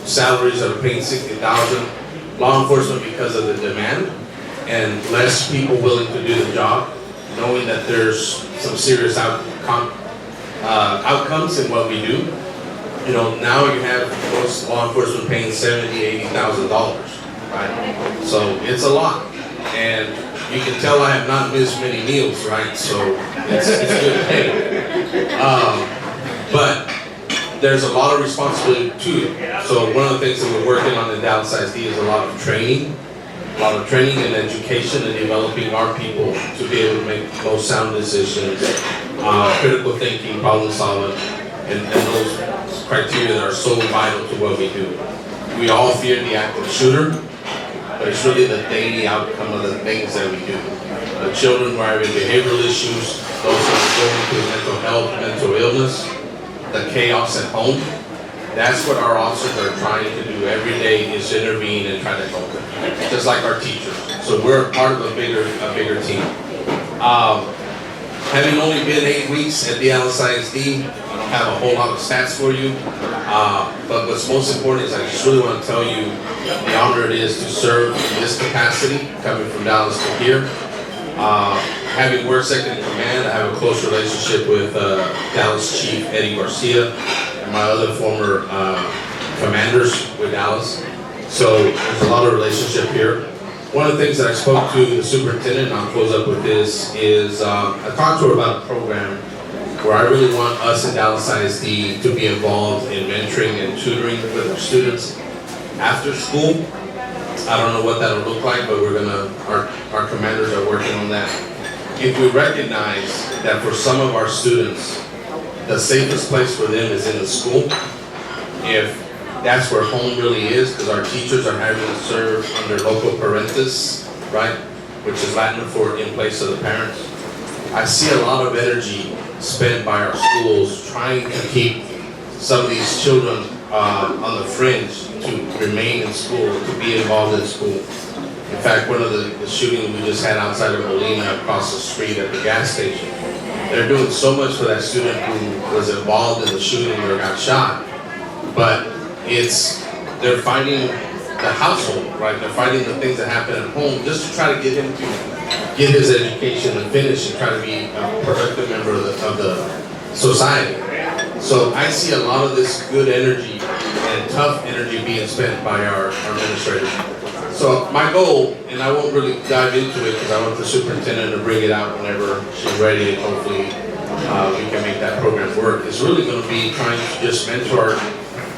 salaries that are paying $60,000, law enforcement because of the demand and less people willing to do the job, knowing that there's some serious outcomes in what we do. You know, now you have most law enforcement paying $70,000, $80,000, right? So it's a lot, and you can tell I have not missed many meals, right? So it's good pay. But there's a lot of responsibility too. So one of the things that we're working on in Dallas ISD is a lot of training and education and developing our people to be able to make most sound decisions, critical thinking, problem solving, and those criteria that are so vital to what we do. We all fear the active shooter, but it's really the daily outcome of the things that we do. The children who are having behavioral issues, those who are going through mental health, mental illness, the chaos at home, that's what our officers are trying to do every day, is intervene and try to help them, just like our teachers. So we're part of a bigger team. Having only been 8 weeks at the Dallas ISD, I don't have a whole lot of stats for you, but what's most important is I just really want to tell you the honor it is to serve in this capacity, coming from Dallas to here. Having worked second in command, I have a close relationship with Dallas Chief Eddie Garcia and my other former commanders with Dallas. So there's a lot of relationship here. One of the things that I spoke to the superintendent, and I'll close up with this, is I talked to her about a program where I really want us in Dallas ISD to be involved in mentoring and tutoring with our students after school. I don't know what that'll look like, but our commanders are working on that. If we recognize that for some of our students, the safest place for them is in the school, if that's where home really is, because our teachers are having to serve under loco parentis, right, which is Latin for in place of the parents. I see a lot of energy spent by our schools trying to keep some of these children on the fringe to remain in school, to be involved in school. In fact, one of the shootings we just had outside of Molina across the street at the gas station, they're doing so much for that student who was involved in the shooting or got shot, but they're fighting the household, right? They're fighting the things that happen at home just to try to get him to get his education and finish and try to be a productive member of the society. So I see a lot of this good energy and tough energy being spent by our administrators. So my goal, and I won't really dive into it because I want the superintendent to bring it out whenever she's ready, and hopefully we can make that program work, is really going to be trying to just mentor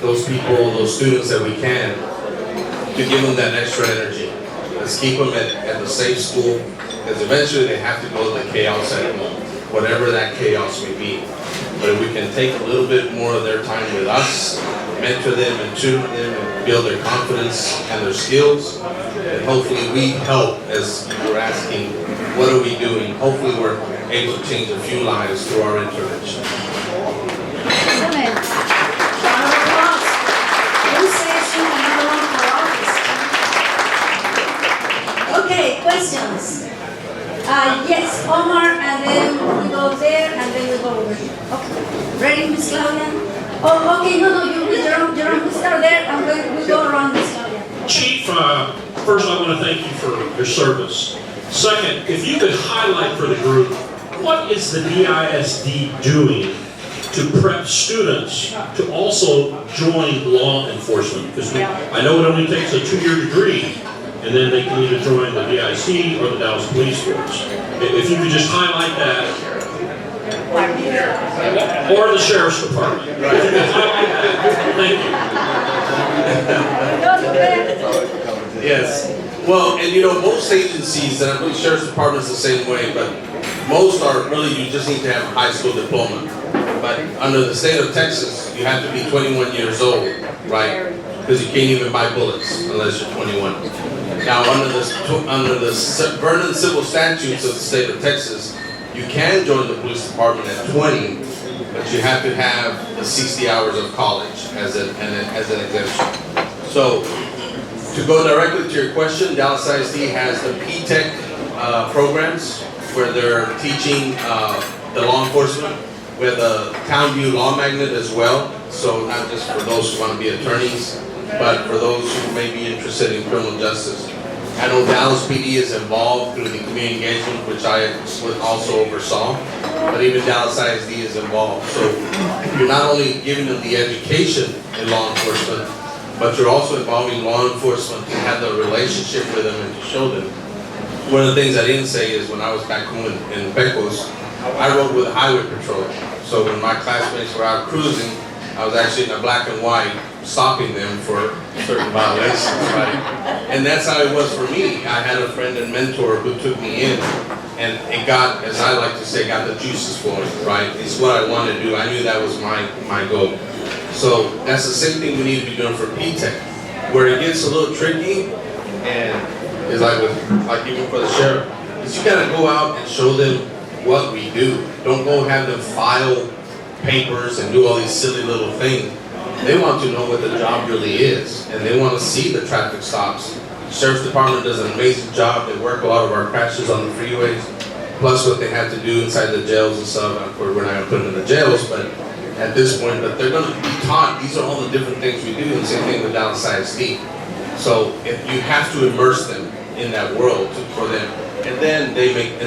those people, those students that we can, to give them that extra energy. Let's keep them at the safe school, because eventually they have to go to the chaos at home, whatever that chaos may be. But if we can take a little bit more of their time with us, mentor them and tutor them and build their confidence and their skills, and hopefully we help, as you were asking, what are we doing? Hopefully we're able to change a few lives through our intervention. Okay, questions? Yes, Omar, and then we go there, and then we go over here. Okay. Ready, Miss Claudia? Oh, okay, no, Jerome, we start there, and we go around Miss Claudia. Chief, first I want to thank you for your service. Second, if you could highlight for the group, what is the DISD doing to prep students to also join law enforcement? Because I know it only takes a 2-year degree, and then they can either join the DIC or the Dallas Police Force. If you could just highlight that, or the Sheriff's Department. If you could highlight that, thank you. Yes. Well, and you know, most agencies, and I believe Sheriff's Department's the same way, but most are really, you just need to have a high school diploma. But under the state of Texas, you have to be 21 years old, right? Because you can't even buy bullets unless you're 21. Now, under the Vernon Civil Statutes of the state of Texas, you can join the police department at 20, but you have to have the 60 hours of college as an exemption. So, to go directly to your question, Dallas ISD has the P-Tech programs where they're teaching the law enforcement. We have the Town View Law Magnet as well, so not just for those who want to be attorneys, but for those who may be interested in criminal justice. I know Dallas PD is involved through the community engagement, which I also oversaw, but even Dallas ISD is involved. So you're not only giving them the education in law enforcement, but you're also involving law enforcement to have the relationship with them and to show them. One of the things I didn't say is when I was back home in Pecos, I rode with the highway patrol. So when my classmates were out cruising, I was actually in a black and white stopping them for certain violations, right? And that's how it was for me. I had a friend and mentor who took me in, and it got, as I like to say, got the juices flowing, right? It's what I wanted to do. I knew that was my goal. So that's the same thing we need to be doing for P-Tech. Where it gets a little tricky, and it's like even for the sheriff, is you gotta go out and show them what we do. Don't go have them file papers and do all these silly little things. They want to know what the job really is, and they want to see the traffic stops. The Sheriff's Department does an amazing job. They work a lot of our crashes on the freeways, plus what they have to do inside the jails and stuff. And of course, we're not going to put them in the jails, but at this point, but they're going to be taught. These are all the different things we do, and same thing with Dallas ISD. So if you have to immerse them in that world for them, and then they make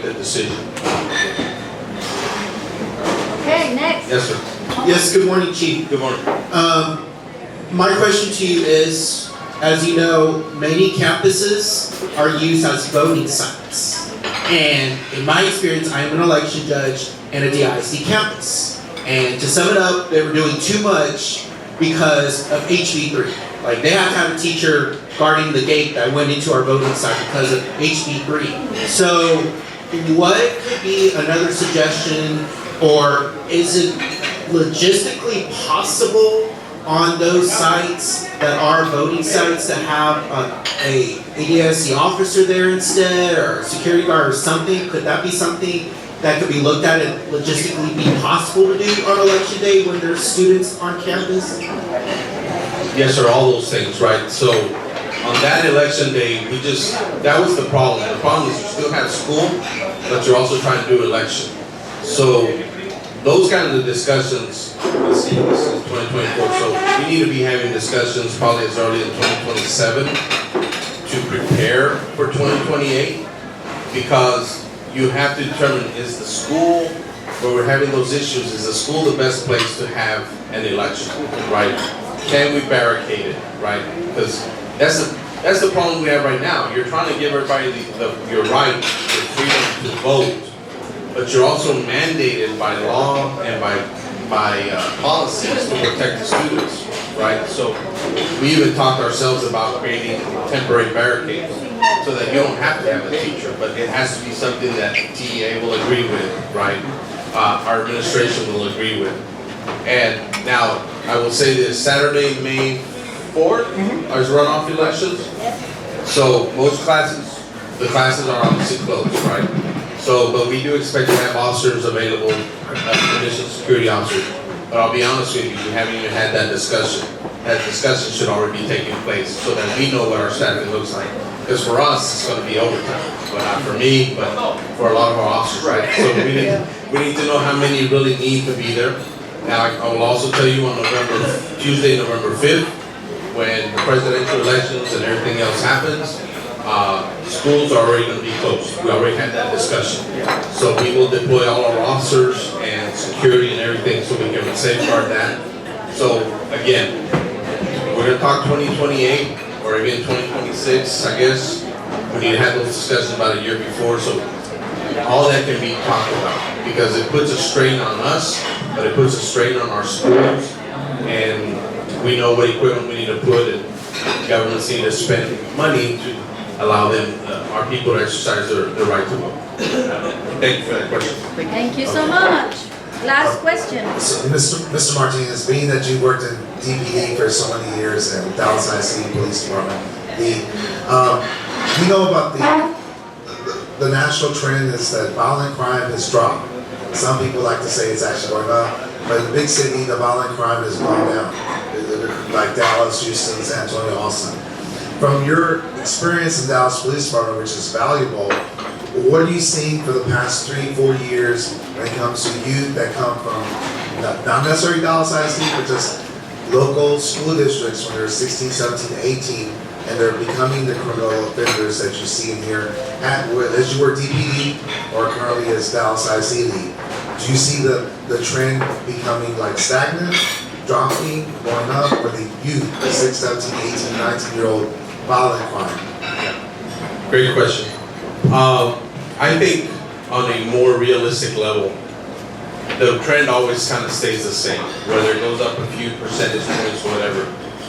the decision. Okay, next. Yes, sir. Yes, good morning, Chief. Good morning. My question to you is, as you know, many campuses are used as voting sites. And in my experience, I am an election judge in a DISD campus. And to sum it up, they were doing too much because of HB3. Like, they have to have a teacher guarding the gate that went into our voting site because of HB3. So, what could be another suggestion, or is it logistically possible on those sites that are voting sites to have a ADSC officer there instead, or a security guard or something? Could that be something that could be looked at and logistically be possible to do on election day when there's students on campus? Yes, sir, all those things, right? So on that election day, that was the problem. The problem is you still have school, but you're also trying to do election. So those kinds of discussions, let's see, this is 2024, so we need to be having discussions probably as early as 2027 to prepare for 2028, because you have to determine, is the school, where we're having those issues, is the school the best place to have an election, right? Can we barricade it, right? Because that's the problem we have right now. You're trying to give everybody your right, your freedom to vote, but you're also mandated by law and by policies to protect the students, right? So we even talked ourselves about creating temporary barricades so that you don't have to have a teacher, but it has to be something that TEA will agree with, right? Our administration will agree with. And now, I will say this, Saturday, May 4th, is runoff elections. So most the classes are obviously closed, right? So, but we do expect to have officers available, additional security officers. But I'll be honest with you, we haven't even had that discussion. That discussion should already be taking place so that we know what our staffing looks like. Because for us, it's going to be overtime. But not for me, but for a lot of our officers, right? So we need to know how many really need to be there. Now, I will also tell you on Tuesday, November 5th, when the presidential elections and everything else happens, schools are already going to be closed. We already had that discussion. So we will deploy all our officers and security and everything so we can safeguard that. So again, we're going to talk 2028 or even 2026, I guess. We need to have those discussions about a year before, so all that can be talked about, because it puts a strain on us, but it puts a strain on our schools, and we know what equipment we need to put, and governments need to spend money to allow them, our people to exercise their right to vote. Thank you for that question. Thank you so much. Last question. So, Mr. Martinez, being that you worked in DPD for so many years and Dallas City Police Department, you know about the national trend is that violent crime has dropped. Some people like to say it's actually going up, but in the big city, the violent crime has gone down. Like Dallas, Houston, San Antonio, Austin. From your experience in Dallas Police Department, which is valuable, what are you seeing for the past 3-4 years when it comes to youth that come from, not necessarily Dallas ISD, but just local school districts when they're 16, 17, 18, and they're becoming the criminal offenders that you see in here, as you were DPD or currently as Dallas ISD? Do you see the trend becoming like stagnant, dropping, going up, or the youth, the 6, 17, 18, 19-year-old violent crime? Great question. I think on a more realistic level, the trend always kind of stays the same, whether it goes up a few percentage points or whatever.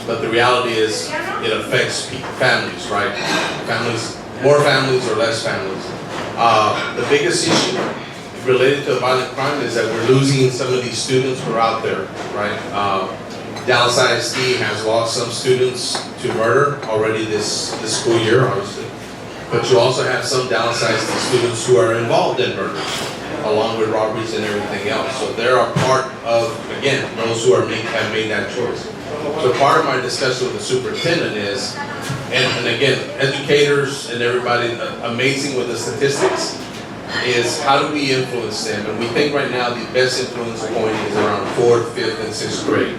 But the reality is it affects families, right? Families, more families or less families. The biggest issue related to violent crime is that we're losing some of these students who are out there, right? Dallas ISD has lost some students to murder already this school year, obviously. But you also have some Dallas ISD students who are involved in murders, along with robberies and everything else. So they're a part of, again, those who have made that choice. So part of my discussion with the superintendent is, and again, educators and everybody, amazing with the statistics, is how do we influence them? And we think right now the best influence point is around 4th, 5th, and 6th grade.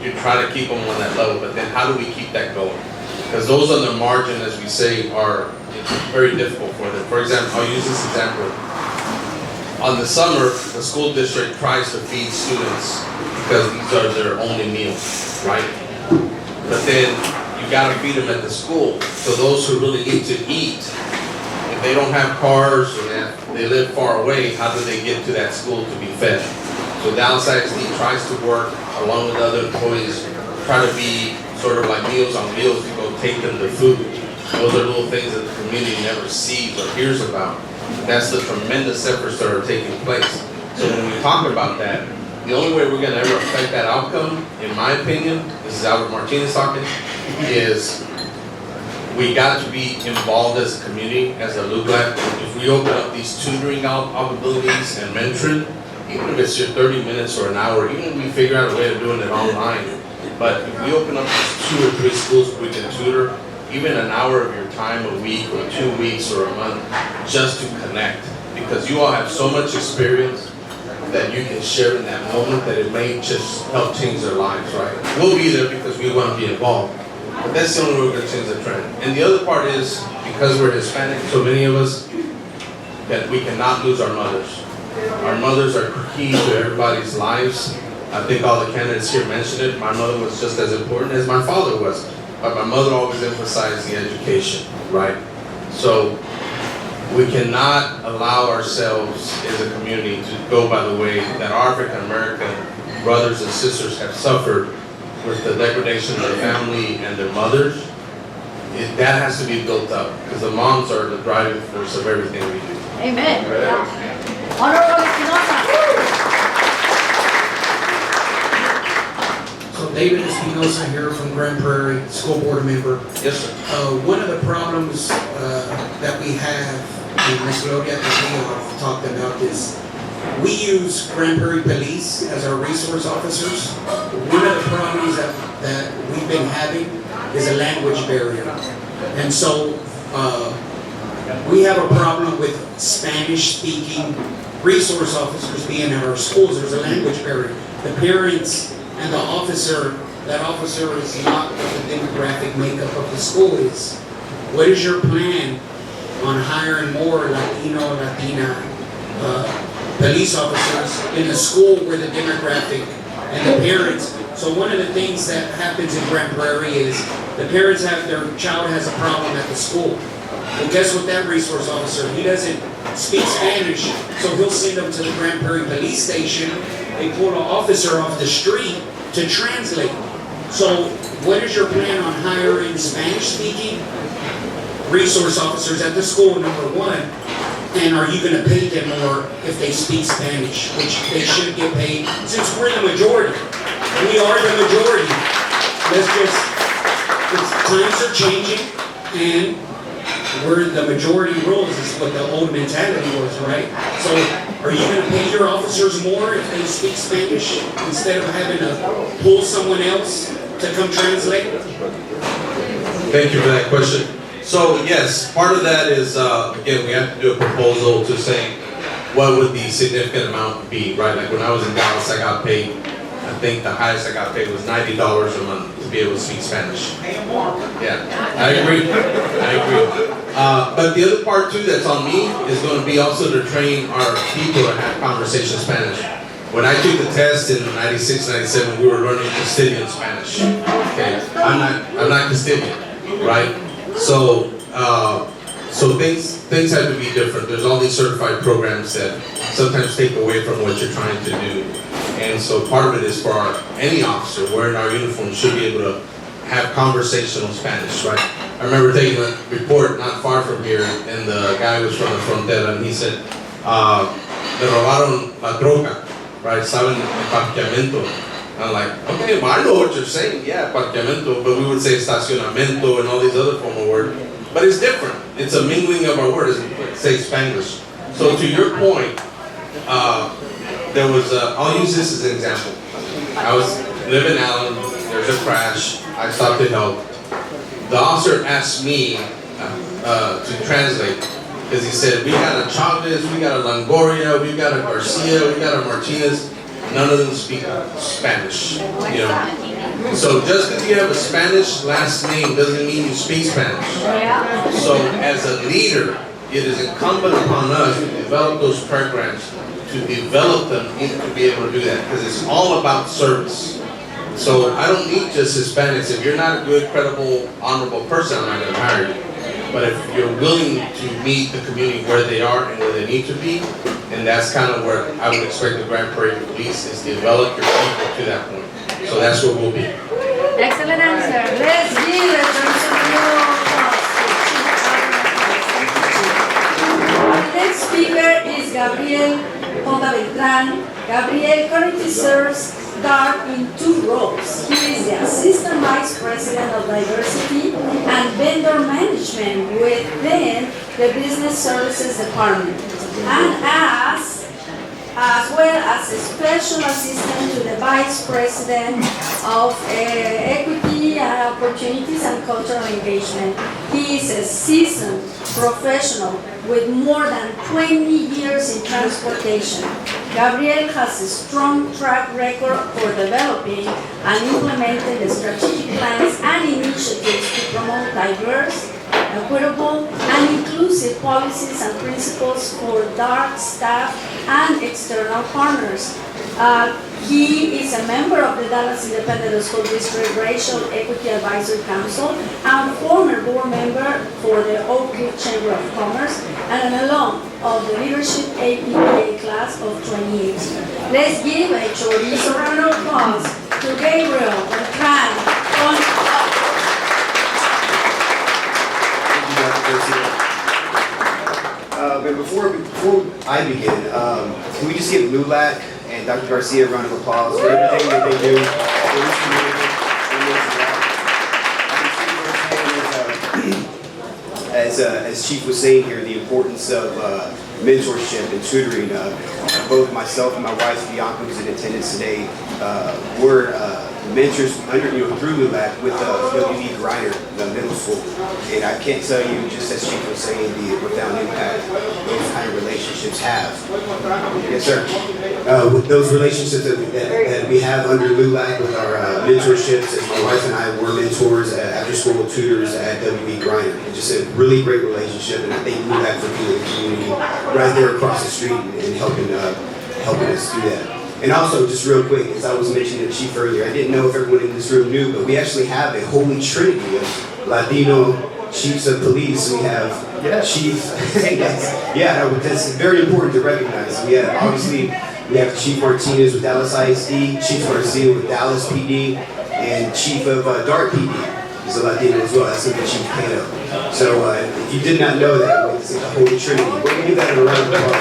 You try to keep them on that level, but then how do we keep that going? Because those on the margin, as we say, are very difficult for them. For example, I'll use this example. On the summer, the school district tries to feed students because these are their only meals, right? But then you gotta feed them at the school. So those who really need to eat, if they don't have cars or they live far away, how do they get to that school to be fed? So Dallas ISD tries to work along with other employees, try to be sort of like Meals on Wheels to go take them the food. Those are little things that the community never sees or hears about. That's the tremendous efforts that are taking place. So when we talk about that, the only way we're gonna ever affect that outcome, in my opinion, this is Albert Martinez talking, is we got to be involved as a community, as a LULAC. If we open up these tutoring opportunities and mentoring, even if it's your 30 minutes or an hour, even if we figure out a way of doing it online, but if we open up these 2 or 3 schools where we can tutor, even an hour of your time a week or 2 weeks or a month, just to connect. Because you all have so much experience that you can share in that moment that it may just help change their lives, right? We'll be there because we want to be involved. But that's the only way we're going to change the trend. And the other part is, because we're Hispanic, so many of us, that we cannot lose our mothers. Our mothers are key to everybody's lives. I think all the candidates here mentioned it. My mother was just as important as my father was. But my mother always emphasized the education, right? So we cannot allow ourselves as a community to go by the way that our African American brothers and sisters have suffered with the degradation of their family and their mothers. That has to be built up because the moms are the driving force of everything we do. Amen. Honorable Espinosa. So David Espinosa here from Grand Prairie, school board member. Yes, sir. One of the problems that we have, and Ms. Gloria Castillo talked about this, we use Grand Prairie Police as our resource officers. One of the problems that we've been having is a language barrier. And so we have a problem with Spanish-speaking resource officers being at our schools. There's a language barrier. The parents and the officer, that officer is not what the demographic makeup of the school is. What is your plan on hiring more Latino, Latina police officers in a school where the demographic and the parents? So one of the things that happens in Grand Prairie is the parents have, their child has a problem at the school. Well, guess what that resource officer, he doesn't speak Spanish, so he'll send them to the Grand Prairie police station. They pull an officer off the street to translate. So what is your plan on hiring Spanish-speaking resource officers at the school, number one? And are you going to pay them more if they speak Spanish, which they should get paid since we're the majority? We are the majority. Times are changing, and we're the majority rules is what the old mentality was, right? So are you going to pay your officers more if they speak Spanish instead of having to pull someone else to come translate? Thank you for that question. So yes, part of that is, again, we have to do a proposal to say what would the significant amount be, right? Like when I was in Dallas, I got paid, I think the highest I got paid was $90 a month to be able to speak Spanish. Yeah, I agree. But the other part too that's on me is going to be also to train our people to have conversation Spanish. When I took the test in 96, 97, we were learning Castilian Spanish. Okay, I'm not Castilian, right? So things have to be different. There's all these certified programs that sometimes take away from what you're trying to do. And so part of it is for any officer wearing our uniform should be able to have conversational Spanish, right? I remember taking a report not far from here, and the guy was from the frontera, and he said, "Me robaron la droga," right? Saben parqueamiento. I'm like, okay, well, I know what you're saying, yeah, parqueamiento, but we would say estacionamiento and all these other formal words. But it's different. It's a mingling of our words. It say Spanglish. So to your point, there was I'll use this as an example. I was living in Allen, there's a crash, I stopped to help. The officer asked me to translate, because he said, we got a Chavez, we got a Longoria, we got a Garcia, we got a Martinez. None of them speak Spanish, you know. So just because you have a Spanish last name doesn't mean you speak Spanish. So as a leader, it is incumbent upon us to develop those programs, to develop them to be able to do that, because it's all about service. So I don't need just Hispanics. If you're not a good, credible, honorable person, I'm not going to hire you. But if you're willing to meet the community where they are and where they need to be, and that's kind of where I would expect the Grand Prairie Police is develop your people to that point. So that's where we'll be. Excellent answer. Let's give a Chorizo Menudo applause. Our next speaker is Gabriel Ponta Beltran. Gabriel currently serves DART in 2 roles. He is the Assistant Vice President of Diversity and Vendor Management within the Business Services Department, and as well as a Special Assistant to the Vice President of Equity and Opportunities and Cultural Engagement. He is a seasoned professional with more than 20 years in transportation. Gabriel has a strong track record for developing and implementing strategic plans and initiatives to promote diverse, equitable, and inclusive policies and principles for DART staff and external partners. He is a member of the Dallas Independent School District Racial Equity Advisory Council and former board member for the Oak Cliff Chamber of Commerce and an alum of the Leadership APA class of 2018. Let's give a chorizo round of applause to Gabriel Beltran. But before I begin, can we just give LULAC and Dr. Garcia a round of applause for everything that they do for this community? As Chief was saying here, the importance of mentorship and tutoring. Both myself and my wife Bianca, who's in attendance today, were mentors through LULAC with W.E. Griner, the middle school. And I can't tell you, just as Chief was saying, the profound impact those kind of relationships have. Yes, sir. With those relationships that we have under LULAC with our mentorships, as my wife and I were mentors, after-school tutors at W.E. Griner. It's just a really great relationship, and I think LULAC for being in the community right there across the street and helping us do that. And also, just real quick, as I was mentioning to Chief earlier, I didn't know if everyone in this room knew, but we actually have a holy trinity of Latino chiefs of police. We have chiefs. Yeah, that's very important to recognize. We have obviously We have Chief Martinez with Dallas ISD, Chief Garcia with Dallas PD, and Chief of Dart PD is a Latino as well. That's the Chief Cato. So if you did not know that, it's the Holy Trinity. We're going to give that a round of applause.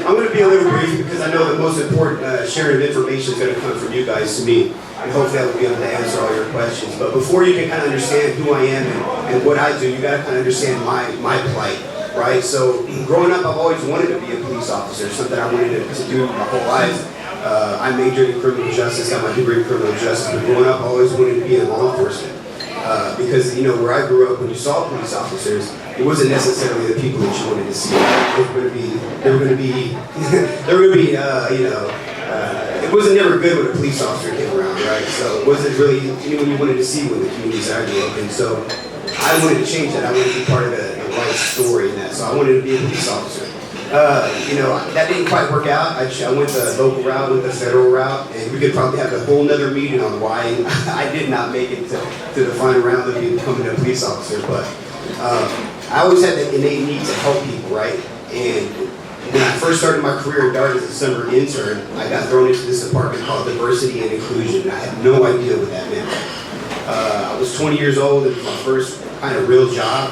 I'm going to be a little brief because I know the most important sharing of information is going to come from you guys to me, and hopefully I will be able to answer all your questions. But before you can kind of understand who I am and what I do, you got to kind of understand my plight, right? So growing up, I've always wanted to be a police officer, something I wanted to do my whole life. I majored in criminal justice, got my degree in criminal justice, but growing up, I always wanted to be in law enforcement. Because, you know, where I grew up, when you saw police officers, it wasn't necessarily the people that you wanted to see. They were going to be, it wasn't never good when a police officer came around, right? So it wasn't really anyone you wanted to see when the communities that I grew up in. So I wanted to change that. I wanted to be part of the right story in that. So I wanted to be a police officer. That didn't quite work out. I went the local route, went the federal route, and we could probably have a whole nother meeting on why I did not make it to the final round of becoming a police officer. But I always had that innate need to help people, right? And when I first started my career in Dart as a summer intern, I got thrown into this department called Diversity and Inclusion, and I had no idea what that meant. I was 20 years old, and it was my first kind of real job.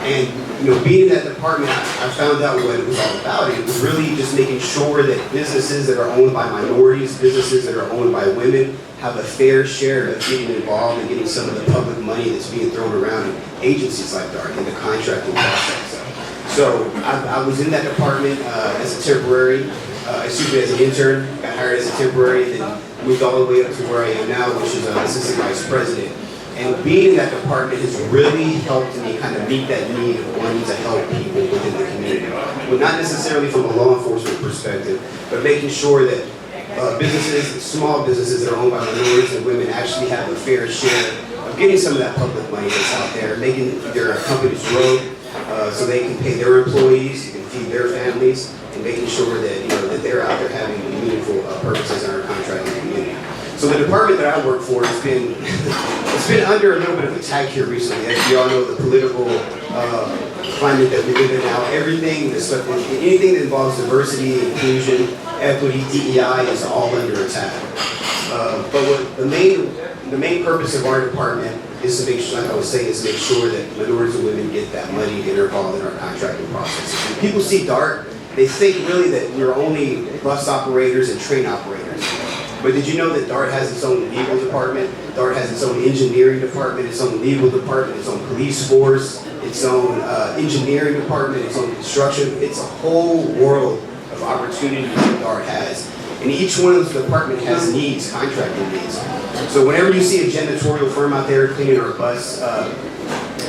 And being in that department, I found out what it was all about. It was really just making sure that businesses that are owned by minorities, businesses that are owned by women, have a fair share of getting involved and getting some of the public money that's being thrown around in agencies like DART in the contracting process. So I was in that department as a temporary, as an intern, got hired as a temporary, and then moved all the way up to where I am now, which is assistant vice president. And being in that department has really helped me kind of meet that need of wanting to help people within the community. Well, not necessarily from a law enforcement perspective, but making sure that businesses, small businesses that are owned by minorities and women actually have a fair share of getting some of that public money that's out there, making their companies grow so they can pay their employees, they can feed their families, and making sure that that they're out there having meaningful purposes in our contracting community. So the department that I work for has been it's been under a little bit of attack here recently. As you all know, the political climate that we live in now, anything that involves diversity, inclusion, equity, DEI is all under attack. But what the main purpose of our department is to make sure, like I was saying, is to make sure that minorities and women get that money and are involved in our contracting process. When people see DART, they think really that we're only bus operators and train operators. But did you know that DART has its own legal department? DART has its own engineering department, its own legal department, its own police force, its own engineering department, its own construction. It's a whole world of opportunities that DART has. And each one of those departments has needs, contracting needs. So whenever you see a janitorial firm out there cleaning our bus,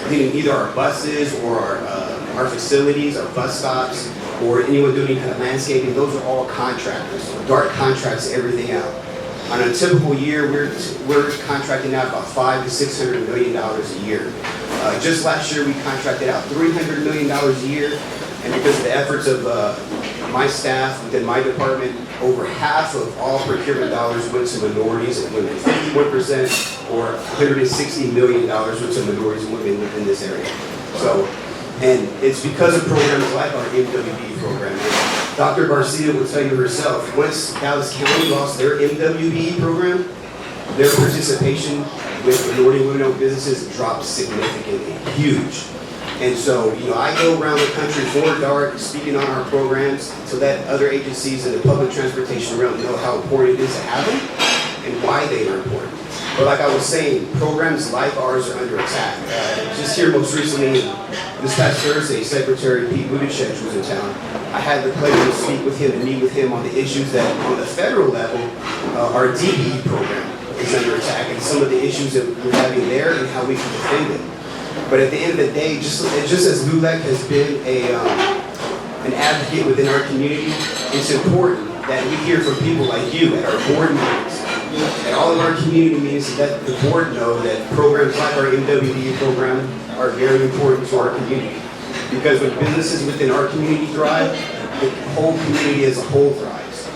cleaning either our buses or our facilities, our bus stops, or anyone doing any kind of landscaping, those are all contractors. DART contracts everything out. On a typical year, we're contracting out about $500 to $600 million a year. Just last year, we contracted out $300 million a year, and because of the efforts of my staff within my department, over half of all procurement dollars went to minorities and women. 51% or $160 million went to minorities and women within this area. So. And it's because of programs like our MWB program. And Dr. Garcia will tell you herself, once Dallas County lost their MWB program, their participation with minority women-owned businesses dropped significantly, huge. And so, I go around the country for DART, speaking on our programs, so that other agencies in the public transportation realm know how important it is to have them and why they are important. But like I was saying, programs like ours are under attack. Just here most recently, this past Thursday, Secretary Pete Buttigieg was in town. I had the pleasure to speak with him and meet with him on the issues that, on the federal level, our DBE program is under attack, and some of the issues that we're having there and how we can defend it. But at the end of the day, just as LULAC has been an advocate within our community, it's important that we hear from people like you at our board meetings, at all of our community meetings, so that the board know that programs like our MWD program are very important to our community. Because when businesses within our community thrive, the whole community as a whole thrives.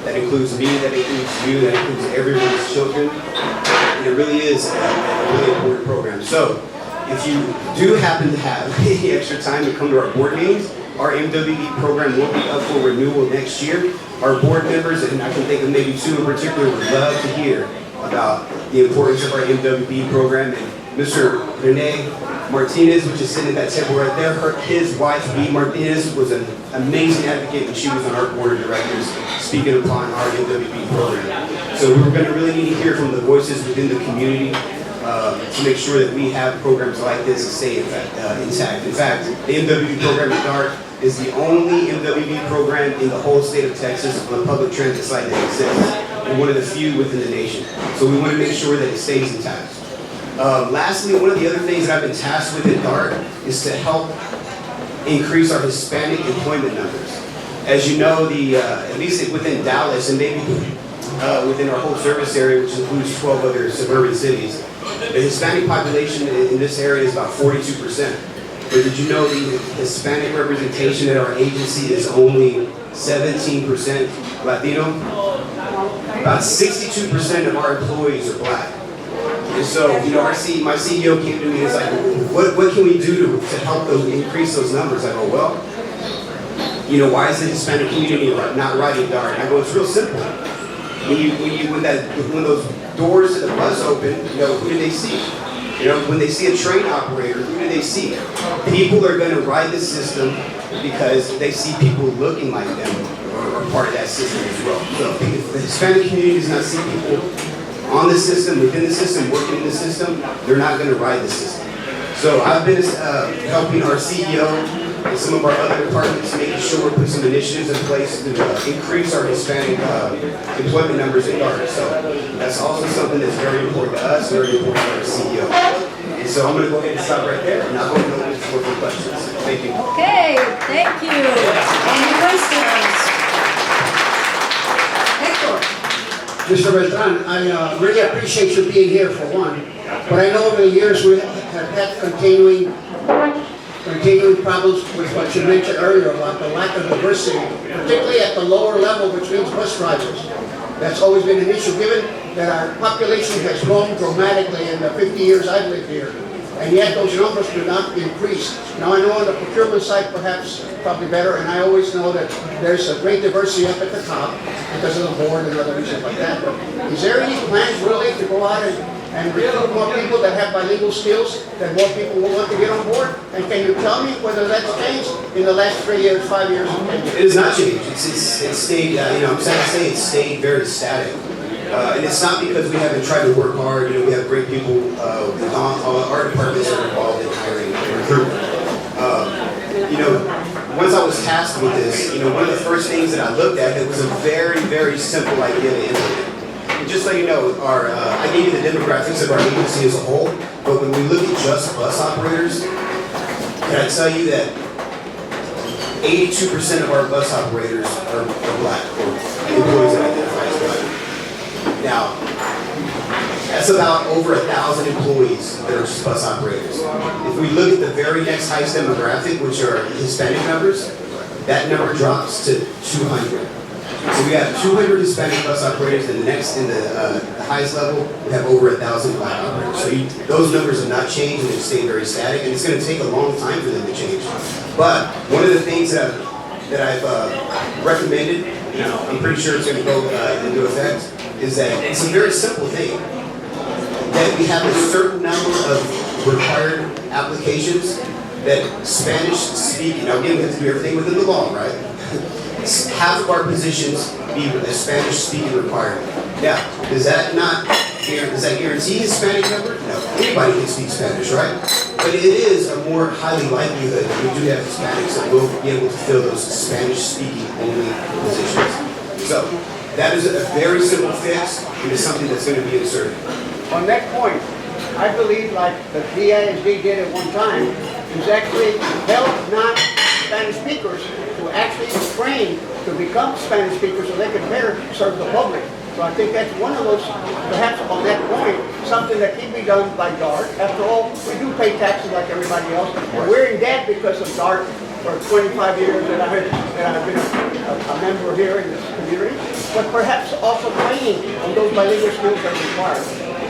That includes me, that includes you, that includes everyone's children. And it really is a really important program. So, if you do happen to have any extra time to come to our board meetings, our MWB program will be up for renewal next year. Our board members, and I can think of maybe two in particular, would love to hear about the importance of our MWB program. And Mr. Rene Martinez, which is sitting at that table right there, his wife, B. Martinez, was an amazing advocate when she was on our board of directors speaking upon our MWB program. So we were going to really need to hear from the voices within the community to make sure that we have programs like this to stay intact. In fact, the MWB program at DART is the only MWB program in the whole state of Texas on a public transit site that exists, and one of the few within the nation. So we want to make sure that it stays intact. Lastly, one of the other things that I've been tasked with at DART is to help increase our Hispanic employment numbers. As you know, at least within Dallas and maybe within our whole service area, which includes 12 other suburban cities, the Hispanic population in this area is about 42%. But did you know the Hispanic representation at our agency is only 17% Latino? About 62% of our employees are black. And so, you know, my CEO came to me and was like, what can we do to help increase those numbers? I go, well, you know, why is the Hispanic community not riding DART? I go, it's real simple. When those doors to the bus open, you know, who do they see? You know, when they see a train operator, who do they see? People are going to ride the system because they see people looking like them or part of that system as well. So if the Hispanic community does not see people on the system, within the system, working in the system, they're not going to ride the system. So I've been helping our CEO and some of our other departments making sure we put some initiatives in place to increase our Hispanic employment numbers in DART. So that's also something that's very important to us, very important to our CEO. And so I'm going to go ahead and stop right there, and I'll go ahead and open the floor for questions. Thank you. Okay, thank you. Any questions? Hector. Mr. Beltran, I really appreciate you being here for one, but I know over the years we have had continuing problems with what you mentioned earlier about the lack of diversity, particularly at the lower level, which means bus drivers. That's always been an issue, given that our population has grown dramatically in the 50 years I've lived here, and yet those numbers do not increase. Now I know on the procurement side perhaps probably better, and I always know that there's a great diversity up at the top because of the board and other reasons like that. But is there any plans really to go out and recruit more people that have bilingual skills, that more people will want to get on board? And can you tell me whether that's changed in the last 3 years, 5 years, 10 years? It has not changed. It's stayed, you know, I'm sad to say it's stayed very static. And it's not because we haven't tried to work hard. You know, we have great people, all our departments are involved in hiring and recruitment. You know, once I was tasked with this, you know, one of the first things that I looked at, it was a very, very simple idea to implement. And just so you know, I gave you the demographics of our agency as a whole, but when we look at just bus operators, can I tell you that 82% of our bus operators are black, or employees that identify as black. Now, that's about over 1,000 employees that are just bus operators. If we look at the very next highest demographic, which are Hispanic numbers, that number drops to 200. So we have 200 Hispanic bus operators, and the next, in the highest level, we have over 1,000 black operators. So those numbers have not changed, and they've stayed very static, and it's going to take a long time for them to change. But one of the things that I've recommended, you know, I'm pretty sure it's going to go into effect, is that it's a very simple thing. That we have a certain number of required applications that Spanish speaking, now again, we have to do everything within the law, right? Half of our positions be a Spanish speaking requirement. Now, does that guarantee Hispanic number? No, anybody can speak Spanish, right? But it is a more highly likelihood that we do have Hispanics that will be able to fill those Spanish speaking only positions. So, that is a very simple fix, and it's something that's going to be inserted. On that point, I believe like the DISD did at one time, is actually help non-Spanish speakers to actually train to become Spanish speakers so they can better serve the public. So I think that's one of those, perhaps on that point, something that can be done by DART. After all, we do pay taxes like everybody else. We're in debt because of DART for 25 years that I've been a member here in this community, but perhaps also training on those bilingual skills that are required.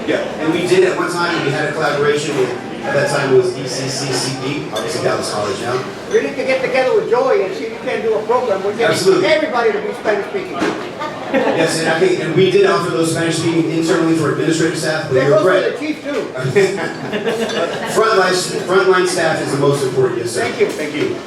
Yeah, and we did at one time, we had a collaboration with At that time it was DCCCD, obviously Dallas College now. You need to get together with Joey and see if you can do a program. We're getting Absolutely. everybody to be Spanish speaking. Yes, and I think and we did offer those Spanish speaking internally for administrative staff, but That you're goes for correct. the chief too. Frontline staff is the most important, yes, sir. Thank you. Thank you.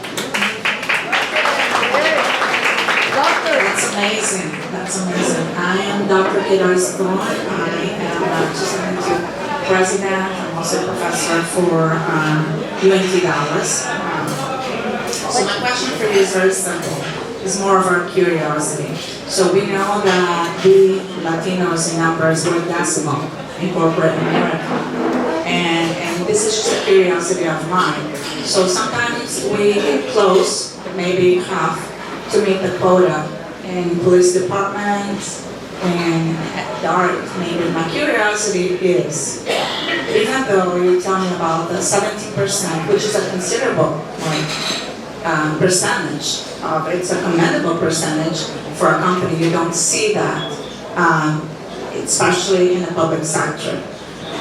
That's amazing. That's amazing. I am Dr. Chorizo. I am Assistant President. I'm also a professor for UNT Dallas. So my question for you is very simple. It's more of our curiosity. So we know that we Latinos in numbers were decimal in corporate America. And this is just a curiosity of mine. So sometimes we get close, maybe half, to meet the quota in police departments and dark. Maybe my curiosity is, even though you're telling about the 17%, which is a considerable percentage of, it's a commendable percentage for a company. You don't see that, especially in the public sector.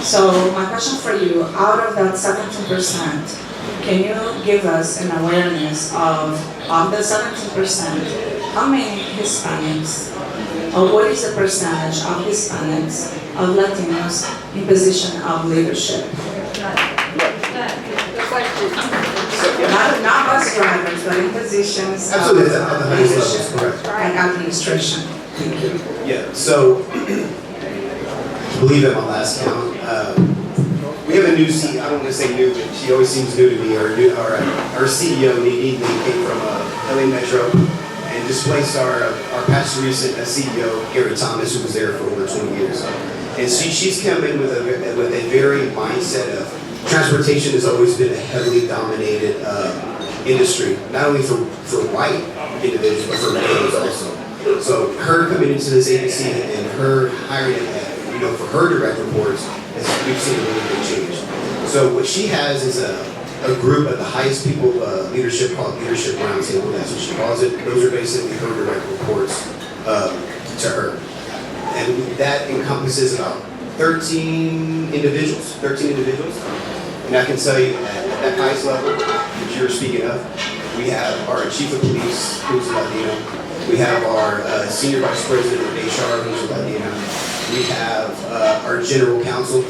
So my question for you, out of that 17%, can you give us an awareness of the 17%, how many Hispanics, or what is the percentage of Hispanics, of Latinos in position of leadership? Not bus drivers, but in positions Absolutely, at the of highest leadership levels, correct. and administration. Thank you. Yeah, so, I believe at my last count, we have a new CEO, I don't want to say new, but she always seems new to me. Our CEO, Nadine, came from LA Metro and displaced our past recent CEO, Gary Thomas, who was there for over 20 years. And she's come in with a very mindset of transportation has always been a heavily dominated industry, not only for white individuals, but for males also. So her coming into this agency and her hiring, for her direct reports, we've seen a really big change. So what she has is a group of the highest people leadership called Leadership Roundtable. That's what she calls it. Those are basically her direct reports to her. And that encompasses about 13 individuals. And I can tell you at that highest level that you're speaking of, we have our chief of police, who's a Latino. We have our senior vice president of HR, who's a Latino. We have our general counsel, the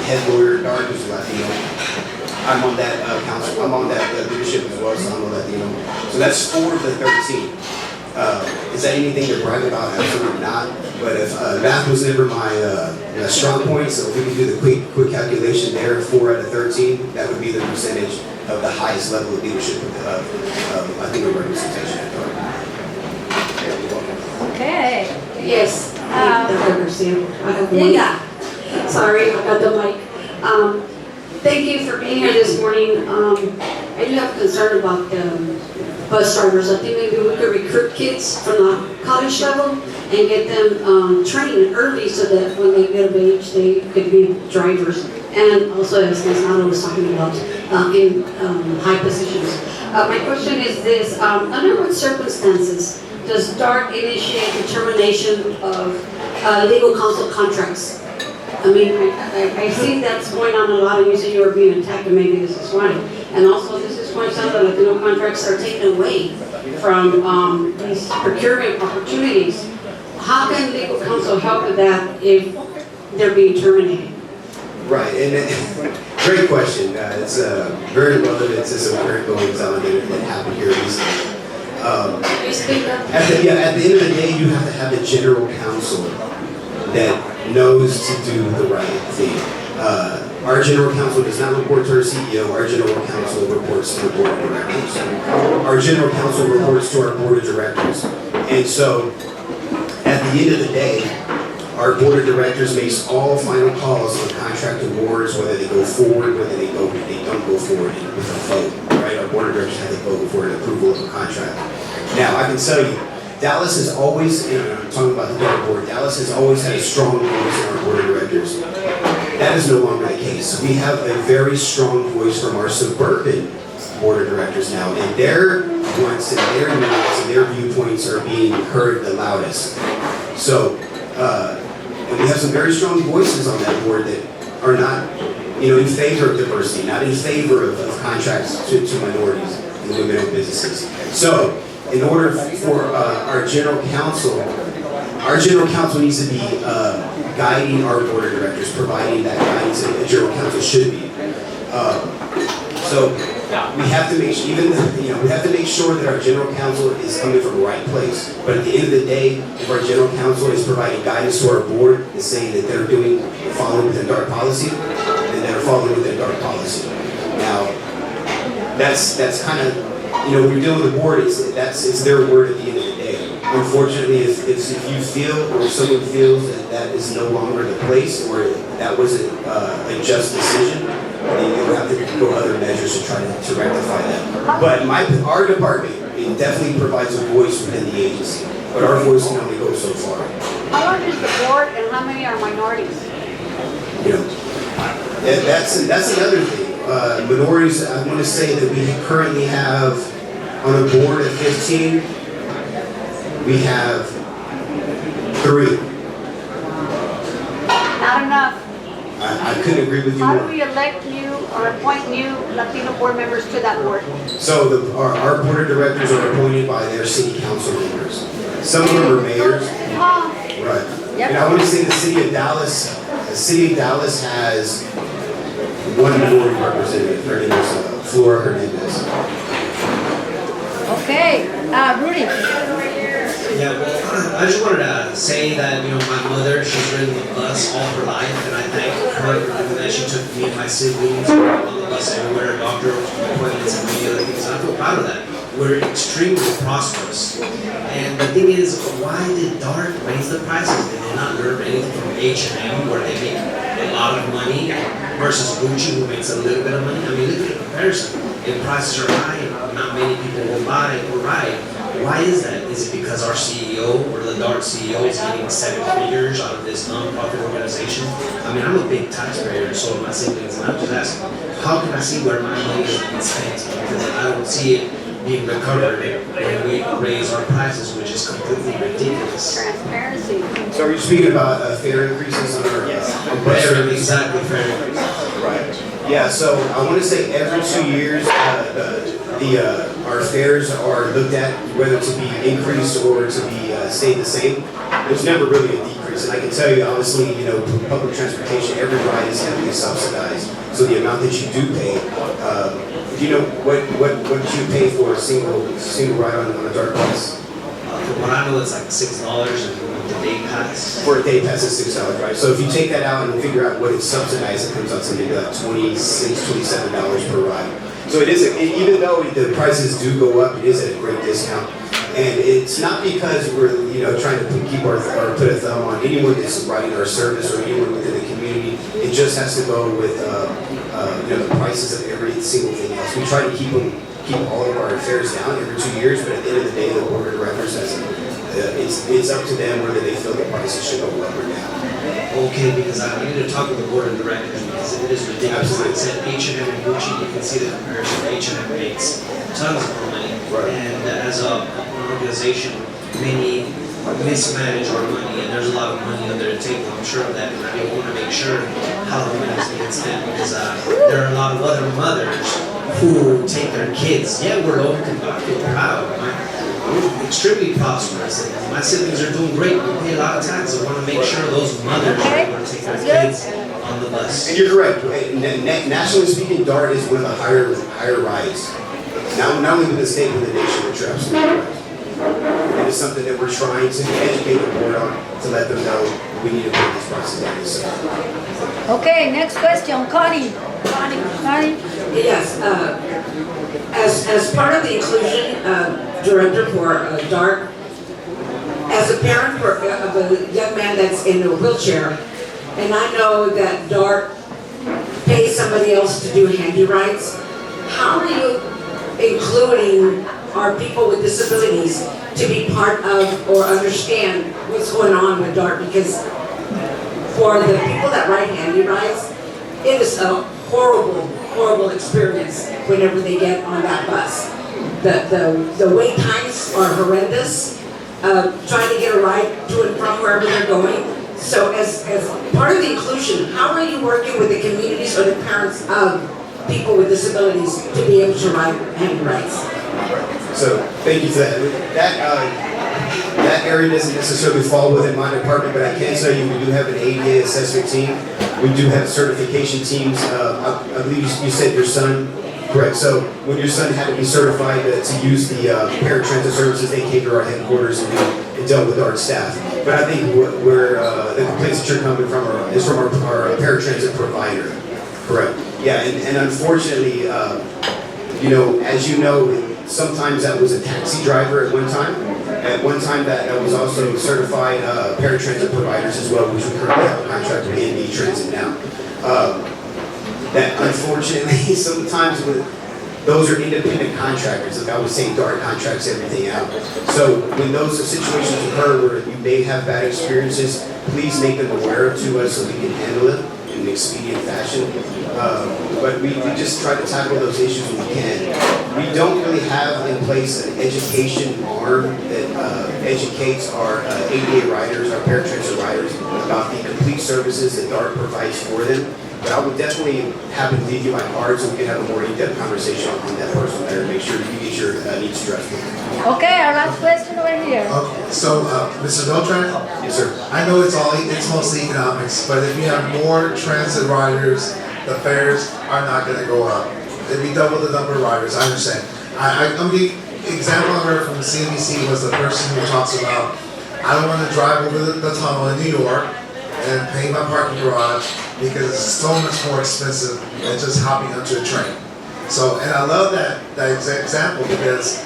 head lawyer, Dark, who's a Latino. I'm on that council. I'm on that leadership as well, so I'm a Latino. So that's 4 of the 13. Is that anything to brag about? Absolutely not. But if math was never my strong point, so if we can do the quick calculation there, 4 out of 13, that would be the percentage of the highest level of leadership of Latino representation. Okay. Yes. Linda. Sorry, I got the mic. Thank you for being here this morning. I do have concern about bus drivers. I think maybe we could recruit kids from the college level and get them trained early so that when they get of age, they could be drivers. And also, as Ms. Nado was talking about, in high positions. My question is this, under what circumstances does DART initiate determination of legal counsel contracts? I mean, I see that's going on a lot, and you say you were being attacked, and maybe this is why. And also, this is points out that Latino contracts are taken away from these procurement opportunities. How can legal counsel help with that if they're being terminated? Right, and great question. It's very relevant to some current goings on that happened here recently. At the end of the day, you have to have a general counsel that knows to do the right thing. Our general counsel does not report to our CEO. Our general counsel reports to the board of directors. Our general counsel reports to our board of directors. And so, at the end of the day, our board of directors makes all final calls on contract awards, whether they go forward, whether they don't go forward with a vote. Right? Our board of directors have to vote for an approval of a contract. Now, I can tell you, Dallas has always, I'm talking about the DART board, Dallas has always had a strong voice in our board of directors. That is no longer the case. We have a very strong voice from our suburban board of directors now, and their wants and their needs and their viewpoints are being heard the loudest. So, and we have some very strong voices on that board that are not in favor of diversity, not in favor of contracts to minorities and women-owned businesses. So, in order for our general counsel needs to be guiding our board of directors, providing that guidance that a general counsel should be. So we have to make we have to make sure that our general counsel is coming from the right place. But at the end of the day, if our general counsel is providing guidance to our board and saying that they're following within dark policy, then they're following within dark policy. Now, that's kind of when you're dealing with the board, it's their word at the end of the day. Unfortunately, if you feel or someone feels that is no longer the place or that wasn't a just decision, then you'll have to go other measures to try to rectify that. But our department, it definitely provides a voice within the agency, but our voice can only go so far. How large is the board and how many are minorities? That's another thing. Minorities, I want to say that we currently have on a board of 15, we have 3. Not enough. I couldn't agree with you How more. do we elect new or appoint new Latino board members to that board? So our board of directors are appointed by their city council members. Some of them are mayors. Right. Yep. And I want to say the city of Dallas has one minority representative. Her name is Flora Hernandez. Okay, Rudy. Yeah, well, I just wanted to say that, my mother, she's ridden the bus all her life, and I thank her for doing that. She took me and my siblings on the bus everywhere, doctor appointments and many other things. And I feel proud of that. We're extremely prosperous. And the thing is, why did Dart raise the prices? Did they not learn anything from H&M, where they make a lot of money, versus Gucci, who makes a little bit of money? I mean, look at the comparison. If prices are high, not many people will buy or ride. Why is that? Is it because our CEO or the Dart CEO is getting 7 figures out of this nonprofit organization? I mean, I'm a big taxpayer, so are my siblings, and I'm just asking, how can I see where my money is being spent? Because I don't see it being recovered when we raise our prices, which is completely ridiculous. Transparency. So are you speaking about fare increases on our Exactly, fare increases. Right. Yeah, so I want to say every 2 years, our fares are looked at, whether to be increased or to be stay the same. There's never really a decrease, and I can tell you honestly, public transportation, every ride is heavily subsidized. So the amount that you do pay, do you know what you pay for a single ride on a dark bus? From what I know, it's like $6 and the day pass. For a day pass is $6, right? So if you take that out and figure out what it's subsidized, it comes out to maybe like $26, $27 per ride. So it is, even though the prices do go up, it is at a great discount. And it's not because we're trying to put a thumb on anyone that's riding our service or anyone within the community. It just has to go with the prices of every single thing else. We try to keep all of our fares down every 2 years, but at the end of the day, the board of directors has it's up to them whether they feel the prices should go up or down. Okay, because I need to talk with the board of directors because it is ridiculous. Like I said, H&M and Gucci, you can see the comparison. H&M makes tons of money, and as an organization, many mismanage our money, and there's a lot of money under the table. I'm sure of that, and I want to make sure how the money is being spent because there are a lot of other mothers who take their kids. Yeah, we're low income, but I feel proud. We're extremely prosperous, and my siblings are doing great. We pay a lot of taxes. I want to make sure those mothers are able to take their kids on the bus. And you're correct. Nationally speaking, DART is one of the higher rides. Not only in the state, but the nation, which you're absolutely right. It is something that we're trying to educate the board on to let them know we need to put these prices down. Okay, next question, Connie. Connie. Yes, as part of the inclusion director for DART, as a parent of a young man that's in a wheelchair, and I know that DART pays somebody else to do handy rides, how are you including our people with disabilities to be part of or understand what's going on with DART? Because for the people that ride handy rides, it is a horrible experience whenever they get on that bus. The wait times are horrendous. Trying to get a ride to and from wherever they're going. So as part of the inclusion, how are you working with the communities or the parents of people with disabilities to be able to ride hand rides? So thank you for that. That area doesn't necessarily fall within my department, but I can tell you we do have an ADA assessment team. We do have certification teams. I believe you said your son, correct? So when your son had to be certified to use the paratransit services, they came to our headquarters and dealt with our staff. But I think where the complaints that you're coming from is from our paratransit provider, correct? Yeah, and unfortunately, you know, as you know, sometimes that was a taxi driver at one time. At one time, that was also certified paratransit providers as well, which we currently have a contract with ND Transit now. That unfortunately, sometimes those are independent contractors. Like I was saying, DART contracts everything out. So when those situations occur where you may have bad experiences, please make them aware to us so we can handle it in an expedient fashion. But we just try to tackle those issues when we can. We don't really have in place an education arm that educates our ADA riders, our paratransit riders, about the complete services that DART provides for them. But I would definitely happy to leave you my card so we can have a more in-depth conversation on that personal matter and make sure you get your needs addressed. Okay, our last question over here. Okay, so Mr. Beltran? Yes, sir. I know it's mostly economics, but if you have more transit riders, the fares are not going to go up. If you double the number of riders, I understand. I'm the example I heard from the CNBC was the person who talks about, I don't want to drive over the tunnel in New York and pay my parking garage because it's so much more expensive than just hopping onto a train. So, and I love that example because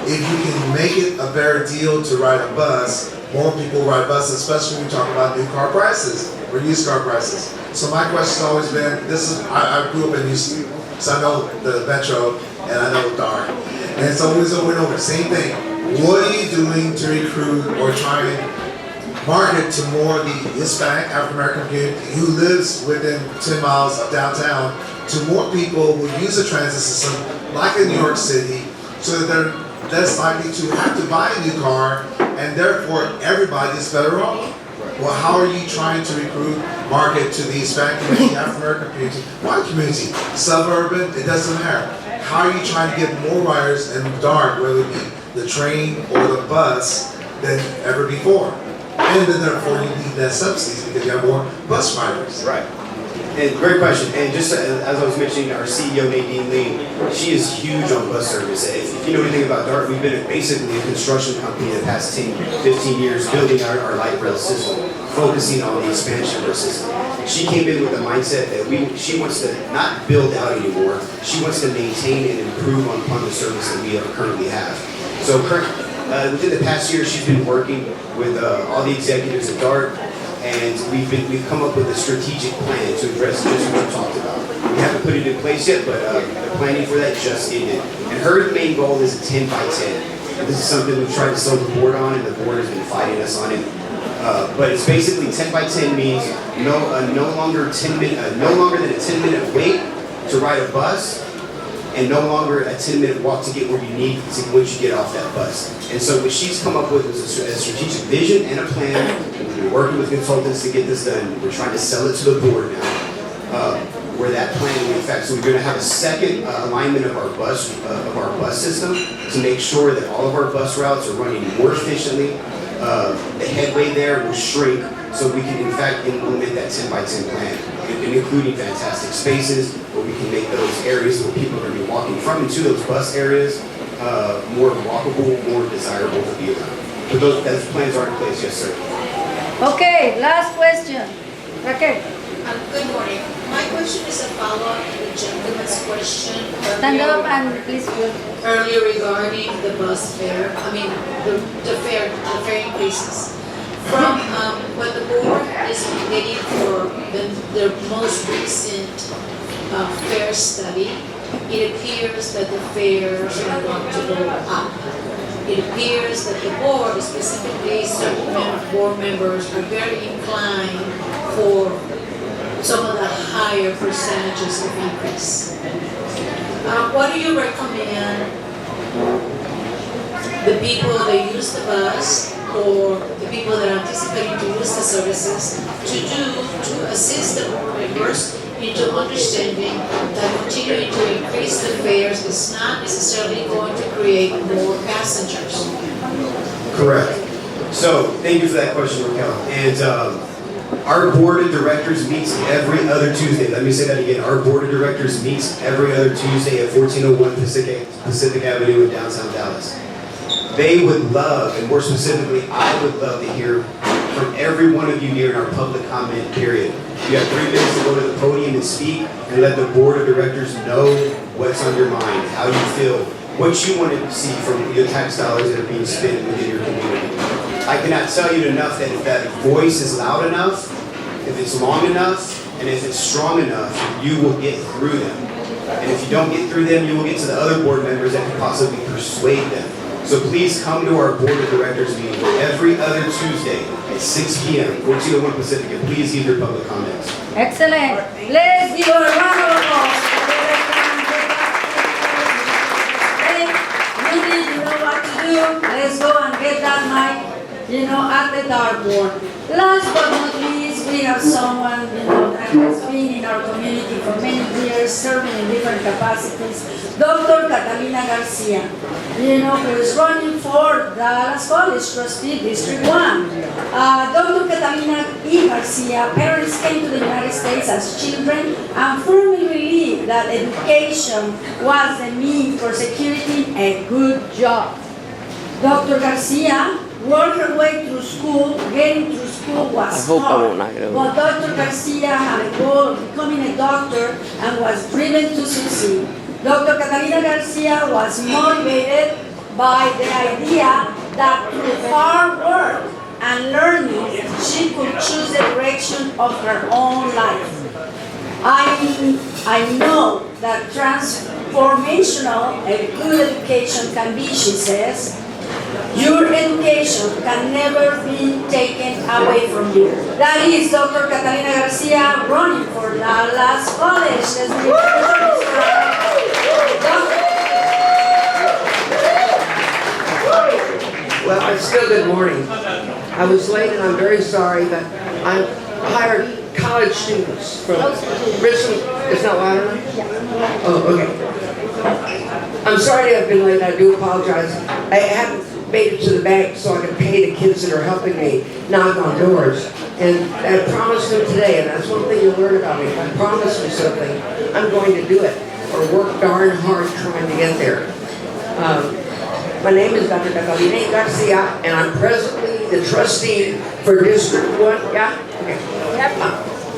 if you can make it a better deal to ride a bus, more people ride buses, especially when we talk about new car prices or used car prices. So my question's always been, I grew up in Houston, so I know the Metro and I know DART. And it's always over and over, same thing. What are you doing to recruit or try and market to more of the Hispanic African-American community who lives within 10 miles of downtown to more people who use the transit system like in New York City so that they're less likely to have to buy a new car and therefore everybody is better off? Well, how are you trying to recruit, market to the Hispanic community, African-American community, white community, suburban, it doesn't matter. How are you trying to get more riders in DART, whether it be the train or the bus, than ever before? And then therefore you need less subsidies because you have more bus riders. Right. And great question. And just as I was mentioning, our CEO, Nadine Lee, she is huge on bus service. If you know anything about DART, we've been basically a construction company the past 10, 15 years building our light rail system, focusing on the expansion of our system. She came in with the mindset that she wants to not build out anymore, she wants to maintain and improve upon the service that we currently have. So within the past year, she's been working with all the executives at DART, and we've come up with a strategic plan to address just what you talked about. We haven't put it in place yet, but the planning for that just ended. And her main goal is a 10 by 10. And this is something we've tried to sell the board on, and the board has been fighting us on it. But it's basically 10 by 10 means no longer than a 10-minute wait to ride a bus, and no longer a 10-minute walk to get where you need to once you get off that bus. And so what she's come up with is a strategic vision and a plan. We're working with consultants to get this done. We're trying to sell it to the board now. Where that plan will be effect. So we're going to have a second alignment of our bus system to make sure that all of our bus routes are running more efficiently. The headway there will shrink so we can in fact implement that 10 by 10 plan, including fantastic spaces where we can make those areas where people are going to be walking from and to those bus areas more walkable, more desirable to be around. But those plans are in place, yes sir. Okay, last question. Raquel. Good morning. My question is a follow-up to the gentleman's question Stand up and please. earlier regarding the bus fare. I mean, the fare increases. From what the board is getting for the most recent fare study, it appears that the fares are going to go up. It appears that the board, specifically certain board members, are very inclined for some of the higher percentages of increase. What do you recommend the people that use the bus or the people that are anticipating to use the services to assist the board members into understanding that continuing to increase the fares is not necessarily going to create more passengers. Correct. So, thank you for that question, Raquel. And our board of directors meets every other Tuesday. Let me say that again. Our board of directors meets every other Tuesday at 1401 Pacific Avenue in downtown Dallas. They would love, and more specifically, I would love to hear from every one of you during our public comment period. You have 3 minutes to go to the podium and speak and let the board of directors know what's on your mind, how you feel, what you want to see from your tax dollars that are being spent within your community. I cannot tell you enough that if that voice is loud enough, if it's long enough, and if it's strong enough, you will get through them. And if you don't get through them, you will get to the other board members that can possibly persuade them. So please come to our board of directors meeting every other Tuesday at 6 p.m., 1401 Pacific, and please give your public comments. Excellent. Let's give a round of applause. You know what to do. Let's go and get that mic, at the dartboard. Last but not least, we have someone, that has been in our community for many years, serving in different capacities, Dr. Catalina Garcia, who is running for Dallas College Trustee District 1. Dr. Catalina E. Garcia, parents came to the United States as children and firmly believed that education was the means for securing a good job. Dr. Garcia worked her way through school. Getting through school was hard. But Dr. Garcia had a goal of becoming a doctor and was driven to succeed. Dr. Catalina Garcia was motivated by the idea that through hard work and learning, she could choose the direction of her own life. I know that transformational, a good education can be, she says. Your education can never be taken away from you. That is Dr. Catalina Garcia running for Dallas College. Let's give Well, it's still good morning. I was late and I'm very sorry, but I hired college students from Richmond. It's not loud enough? Oh, okay. I'm sorry I've been late. I do apologize. I haven't made it to the bank so I can pay the kids that are helping me knock on doors. And I promised them today, and that's one thing you'll learn about me. If I promise you something, I'm going to do it, or work darn hard trying to get there. My name is Dr. Catalina Garcia, and I'm presently the trustee for District 1. Yeah? Okay.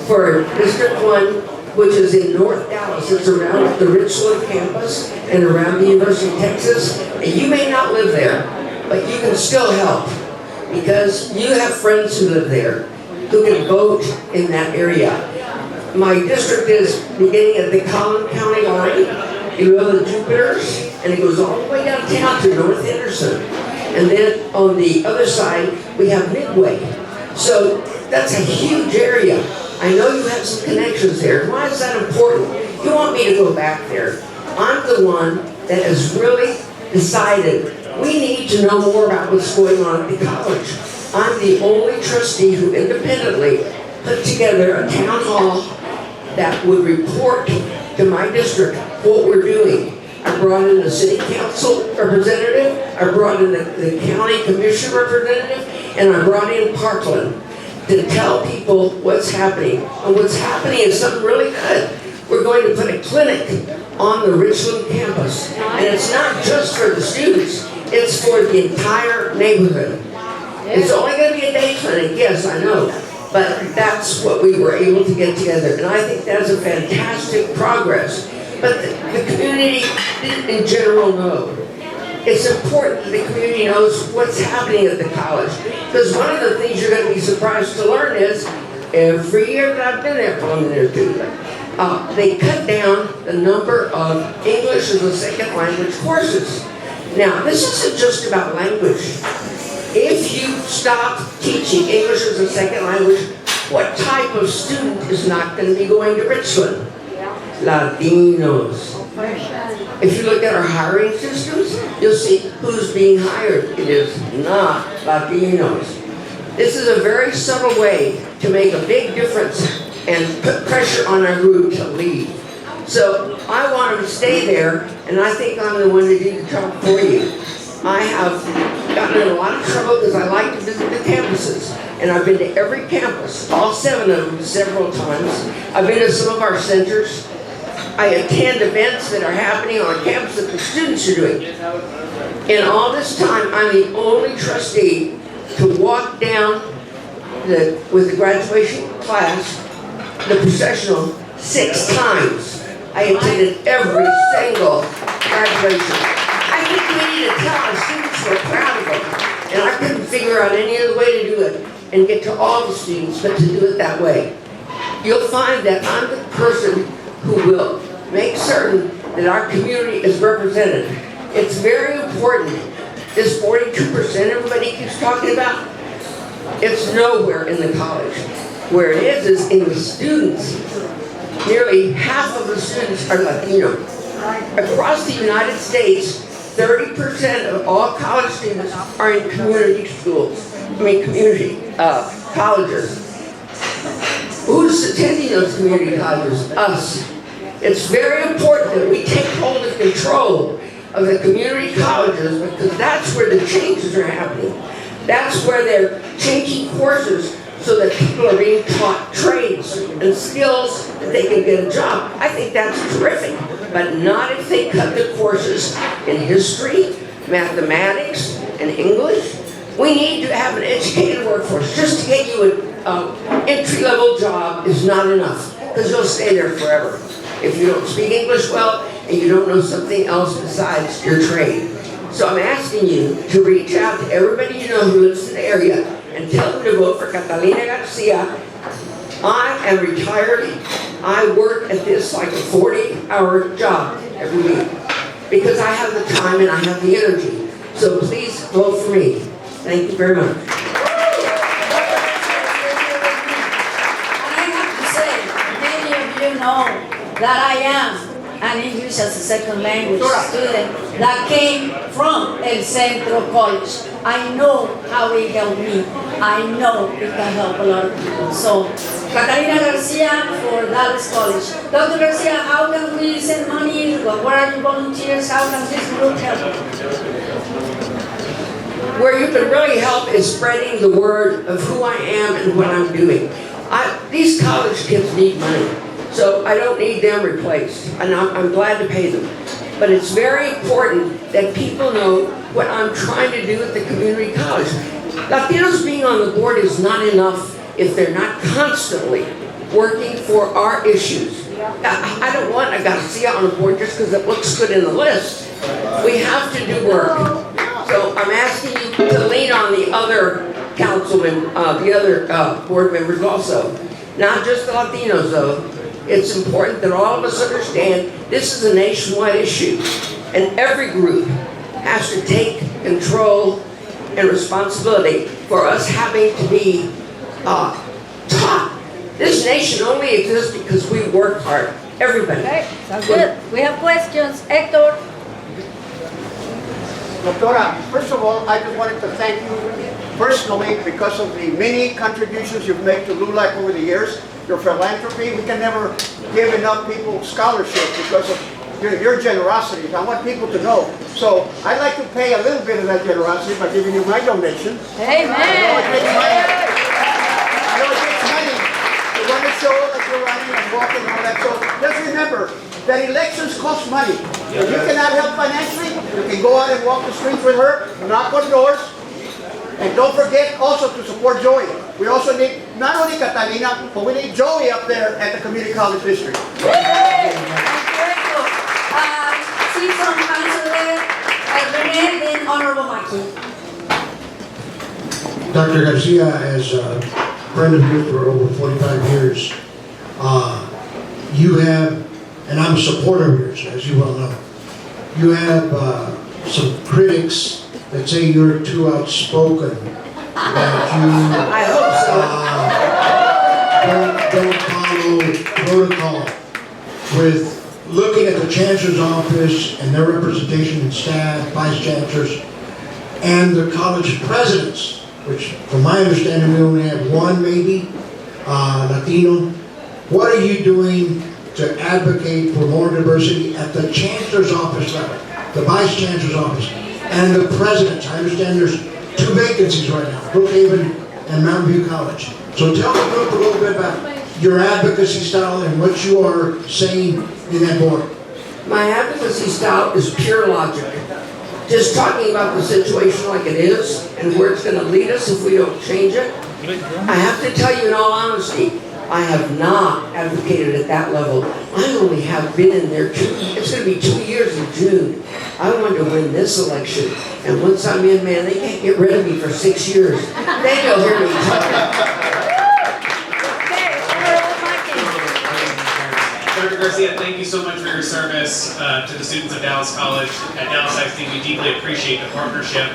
For District 1, which is in North Dallas. It's around the Richland campus and around the University of Texas. And you may not live there, but you can still help because you have friends who live there who can vote in that area. My district is beginning at the Collin County line. You have the Jupiters, and it goes all the way downtown to North Henderson. And then on the other side, we have Midway. So that's a huge area. I know you have some connections there. Why is that important? You want me to go back there. I'm the one that has really decided we need to know more about what's going on at the college. I'm the only trustee who independently put together a town hall that would report to my district what we're doing. I brought in the city council representative, I brought in the county commission representative, and I brought in Parkland to tell people what's happening. And what's happening is something really good. We're going to put a clinic on the Richland campus. And it's not just for the students, it's for the entire neighborhood. It's only going to be a day clinic, yes, I know. But that's what we were able to get together. And I think that's a fantastic progress. But the community in general know. It's important the community knows what's happening at the college. Because one of the things you're going to be surprised to learn is, every year that I've been there, well, I'm there too, they cut down the number of English as a second language courses. Now, this isn't just about language. If you stop teaching English as a second language, what type of student is not going to be going to Richland? Latinos. If you look at our hiring systems, you'll see who's being hired. It is not Latinos. This is a very subtle way to make a big difference and put pressure on our group to leave. So I want them to stay there, and I think I'm the one to do the job for you. I have gotten in a lot of trouble because I like to visit the campuses, and I've been to every campus, all 7 of them, several times. I've been to some of our centers. I attend events that are happening on campus that the students are doing. In all this time, I'm the only trustee to walk down with the graduation class, the processional, 6 times. I attended every single graduation. I think we need to tell our students we're proud of them. And I couldn't figure out any other way to do it and get to all the students, but to do it that way. You'll find that I'm the person who will make certain that our community is represented. It's very important. This 42% everybody keeps talking about, it's nowhere in the college. Where it is in the students. Nearly half of the students are Latino. Across the United States, 30% of all college students are in community schools. Community colleges. Who's attending those community colleges? Us. It's very important that we take hold of control of the community colleges because that's where the changes are happening. That's where they're changing courses so that people are being taught trades and skills that they can get a job. I think that's terrific, but not if they cut the courses in history, mathematics, and English. We need to have an educated workforce. Just to get you an entry-level job is not enough, because you'll stay there forever if you don't speak English well and you don't know something else besides your trade. So I'm asking you to reach out to everybody you know who lives in the area and tell them to vote for Catalina Garcia. I am retired. I work at this like a 40-hour job every week because I have the time and I have the energy. So please vote for me. Thank you very much. And I have to say, many of you know that I am an English as a second language student that came from El Centro College. I know how it helped me. I know it can help a lot of people. So, Catalina Garcia for Dallas College. Dr. Garcia, how can we send money? What are your volunteers? How can this group help? Where you can really help is spreading the word of who I am and what I'm doing. These college kids need money. So I don't need them replaced, and I'm glad to pay them. But it's very important that people know what I'm trying to do at the community college. Latinos being on the board is not enough if they're not constantly working for our issues. I don't want a Garcia on the board just because it looks good in the list. We have to do work. So I'm asking you to lean on the other councilmen, the other board members also. Not just the Latinos though. It's important that all of us understand this is a nationwide issue, and every group has to take control and responsibility for us having to be taught. This nation only exists because we work hard. Everybody. Okay, sounds good. We have questions. Hector. Doctora, first of all, I just wanted to thank you personally because of the many contributions you've made to LULAC over the years. Your philanthropy, we can never give enough people scholarships because of your generosity. I want people to know. So I'd like to pay a little bit of that generosity by giving you my donation. Amen. I know it takes money. I know it takes money to run a show like you're running and walking and all that. So just remember that elections cost money. If you cannot help financially, you can go out and walk the streets with her, knock on doors, and don't forget also to support Joey. We also need not only Catalina, but we need Joey up there at the Community College District. Season Councilor Rene, then Honorable Maki. Dr. Garcia, as a friend of yours for over 45 years, you have, and I'm a supporter of yours, as you well know, you have some critics that say you're too outspoken, that you I hope so. don't follow protocol. with looking at the chancellor's office and their representation in staff, vice chancellors, and the college presidents, which from my understanding we only have one maybe, Latino. What are you doing to advocate for more diversity at the chancellor's office level, the vice chancellor's office, and the presidents? I understand there's 2 vacancies right now, Brookhaven and Mountain View College. So tell the group a little bit about your advocacy style and what you are saying in that board. My advocacy style is pure logic. Just talking about the situation like it is and where it's going to lead us if we don't change it. I have to tell you in all honesty, I have not advocated at that level. I only have been in there it's going to be 2 years in June. I wanted to win this election. And once I'm in, man, they can't get rid of me for 6 years. Then you'll hear me talking. Dr. Garcia, thank you so much for your service to the students of Dallas College. At Dallas ISD, we deeply appreciate the partnership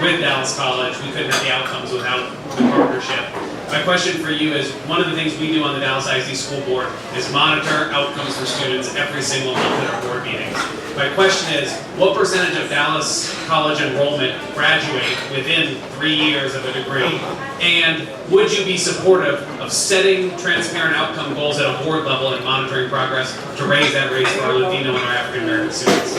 with Dallas College. We couldn't have the outcomes without the partnership. My question for you is, one of the things we do on the Dallas ISD School Board is monitor outcomes for students every single month at our board meetings. My question is, what percentage of Dallas College enrollment graduate within 3 years of a degree? And would you be supportive of setting transparent outcome goals at a board level and monitoring progress to raise that rate for our Latino and our African American students?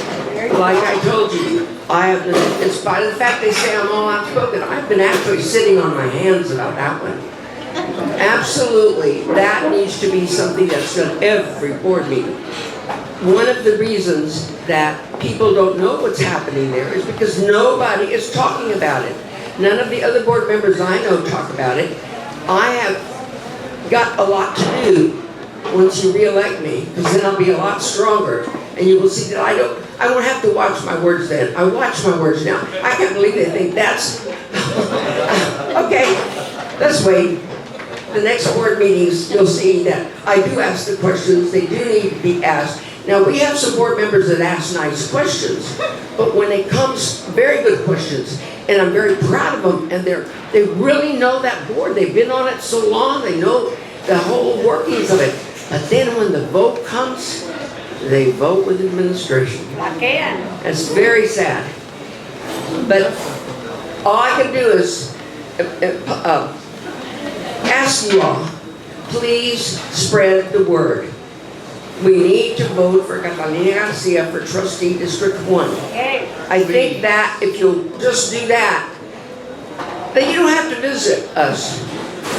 Like I told you, I have been, in spite of the fact they say I'm all outspoken, I've been actually sitting on my hands about that one. Absolutely, that needs to be something that's done every board meeting. One of the reasons that people don't know what's happening there is because nobody is talking about it. None of the other board members I know talk about it. I have got a lot to do once you re-elect me, because then I'll be a lot stronger. And you will see that I won't have to watch my words then. I watch my words now. I can't believe they think that's, okay, let's wait. The next board meetings, you'll see that I do ask the questions. They do need to be asked. Now, we have some board members that ask nice questions, but when it comes, very good questions, and I'm very proud of them, and they really know that board. They've been on it so long, they know the whole workings of it. But then when the vote comes, they vote with administration. It's very sad. But all I can do is ask you all, please spread the word. We need to vote for Catalina Garcia for trustee District 1. I think that if you'll just do that, then you don't have to visit us.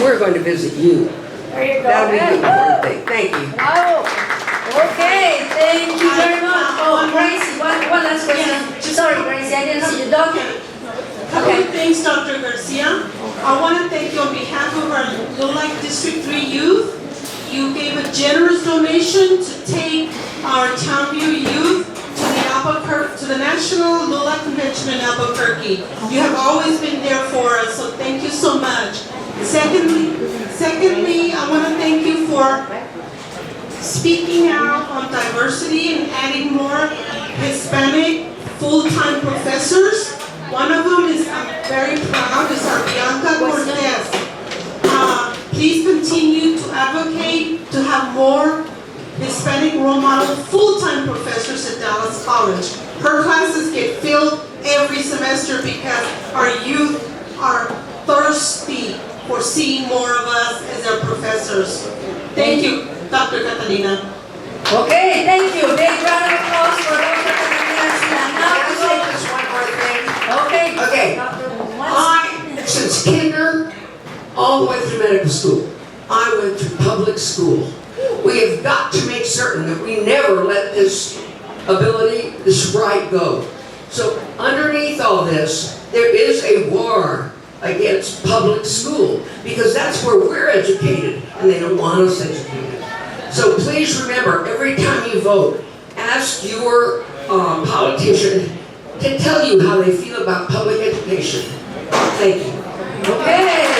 We're going to visit you. There you go. That'll be the important thing. Thank you. Okay, thank you very much. Oh, Gracie, one last question. Sorry, Gracie, I didn't see you. Doctor. Okay, thanks, Dr. Garcia. I want to thank you on behalf of our LULAC District 3 youth. You gave a generous donation to take our Townview youth to the National LULAC Convention in Albuquerque. You have always been there for us, so thank you so much. Secondly, I want to thank you for speaking out on diversity and adding more Hispanic full-time professors. One of them is, I'm very proud, is our Bianca Cortez. Please continue to advocate to have more Hispanic role model full-time professors at Dallas College. Her classes get filled every semester because our youth are thirsty for seeing more of us as their professors. Thank you, Dr. Catalina. Okay, thank you. Big round of applause for Dr. Catalina. Now to say just one more thing. Okay. Okay. Since kinder all the way through medical school, I went through public school. We have got to make certain that we never let this ability, this right go. So underneath all this, there is a war against public school, because that's where we're educated, and they don't want us educated. So please remember, every time you vote, ask your politician to tell you how they feel about public education. Thank you. Okay.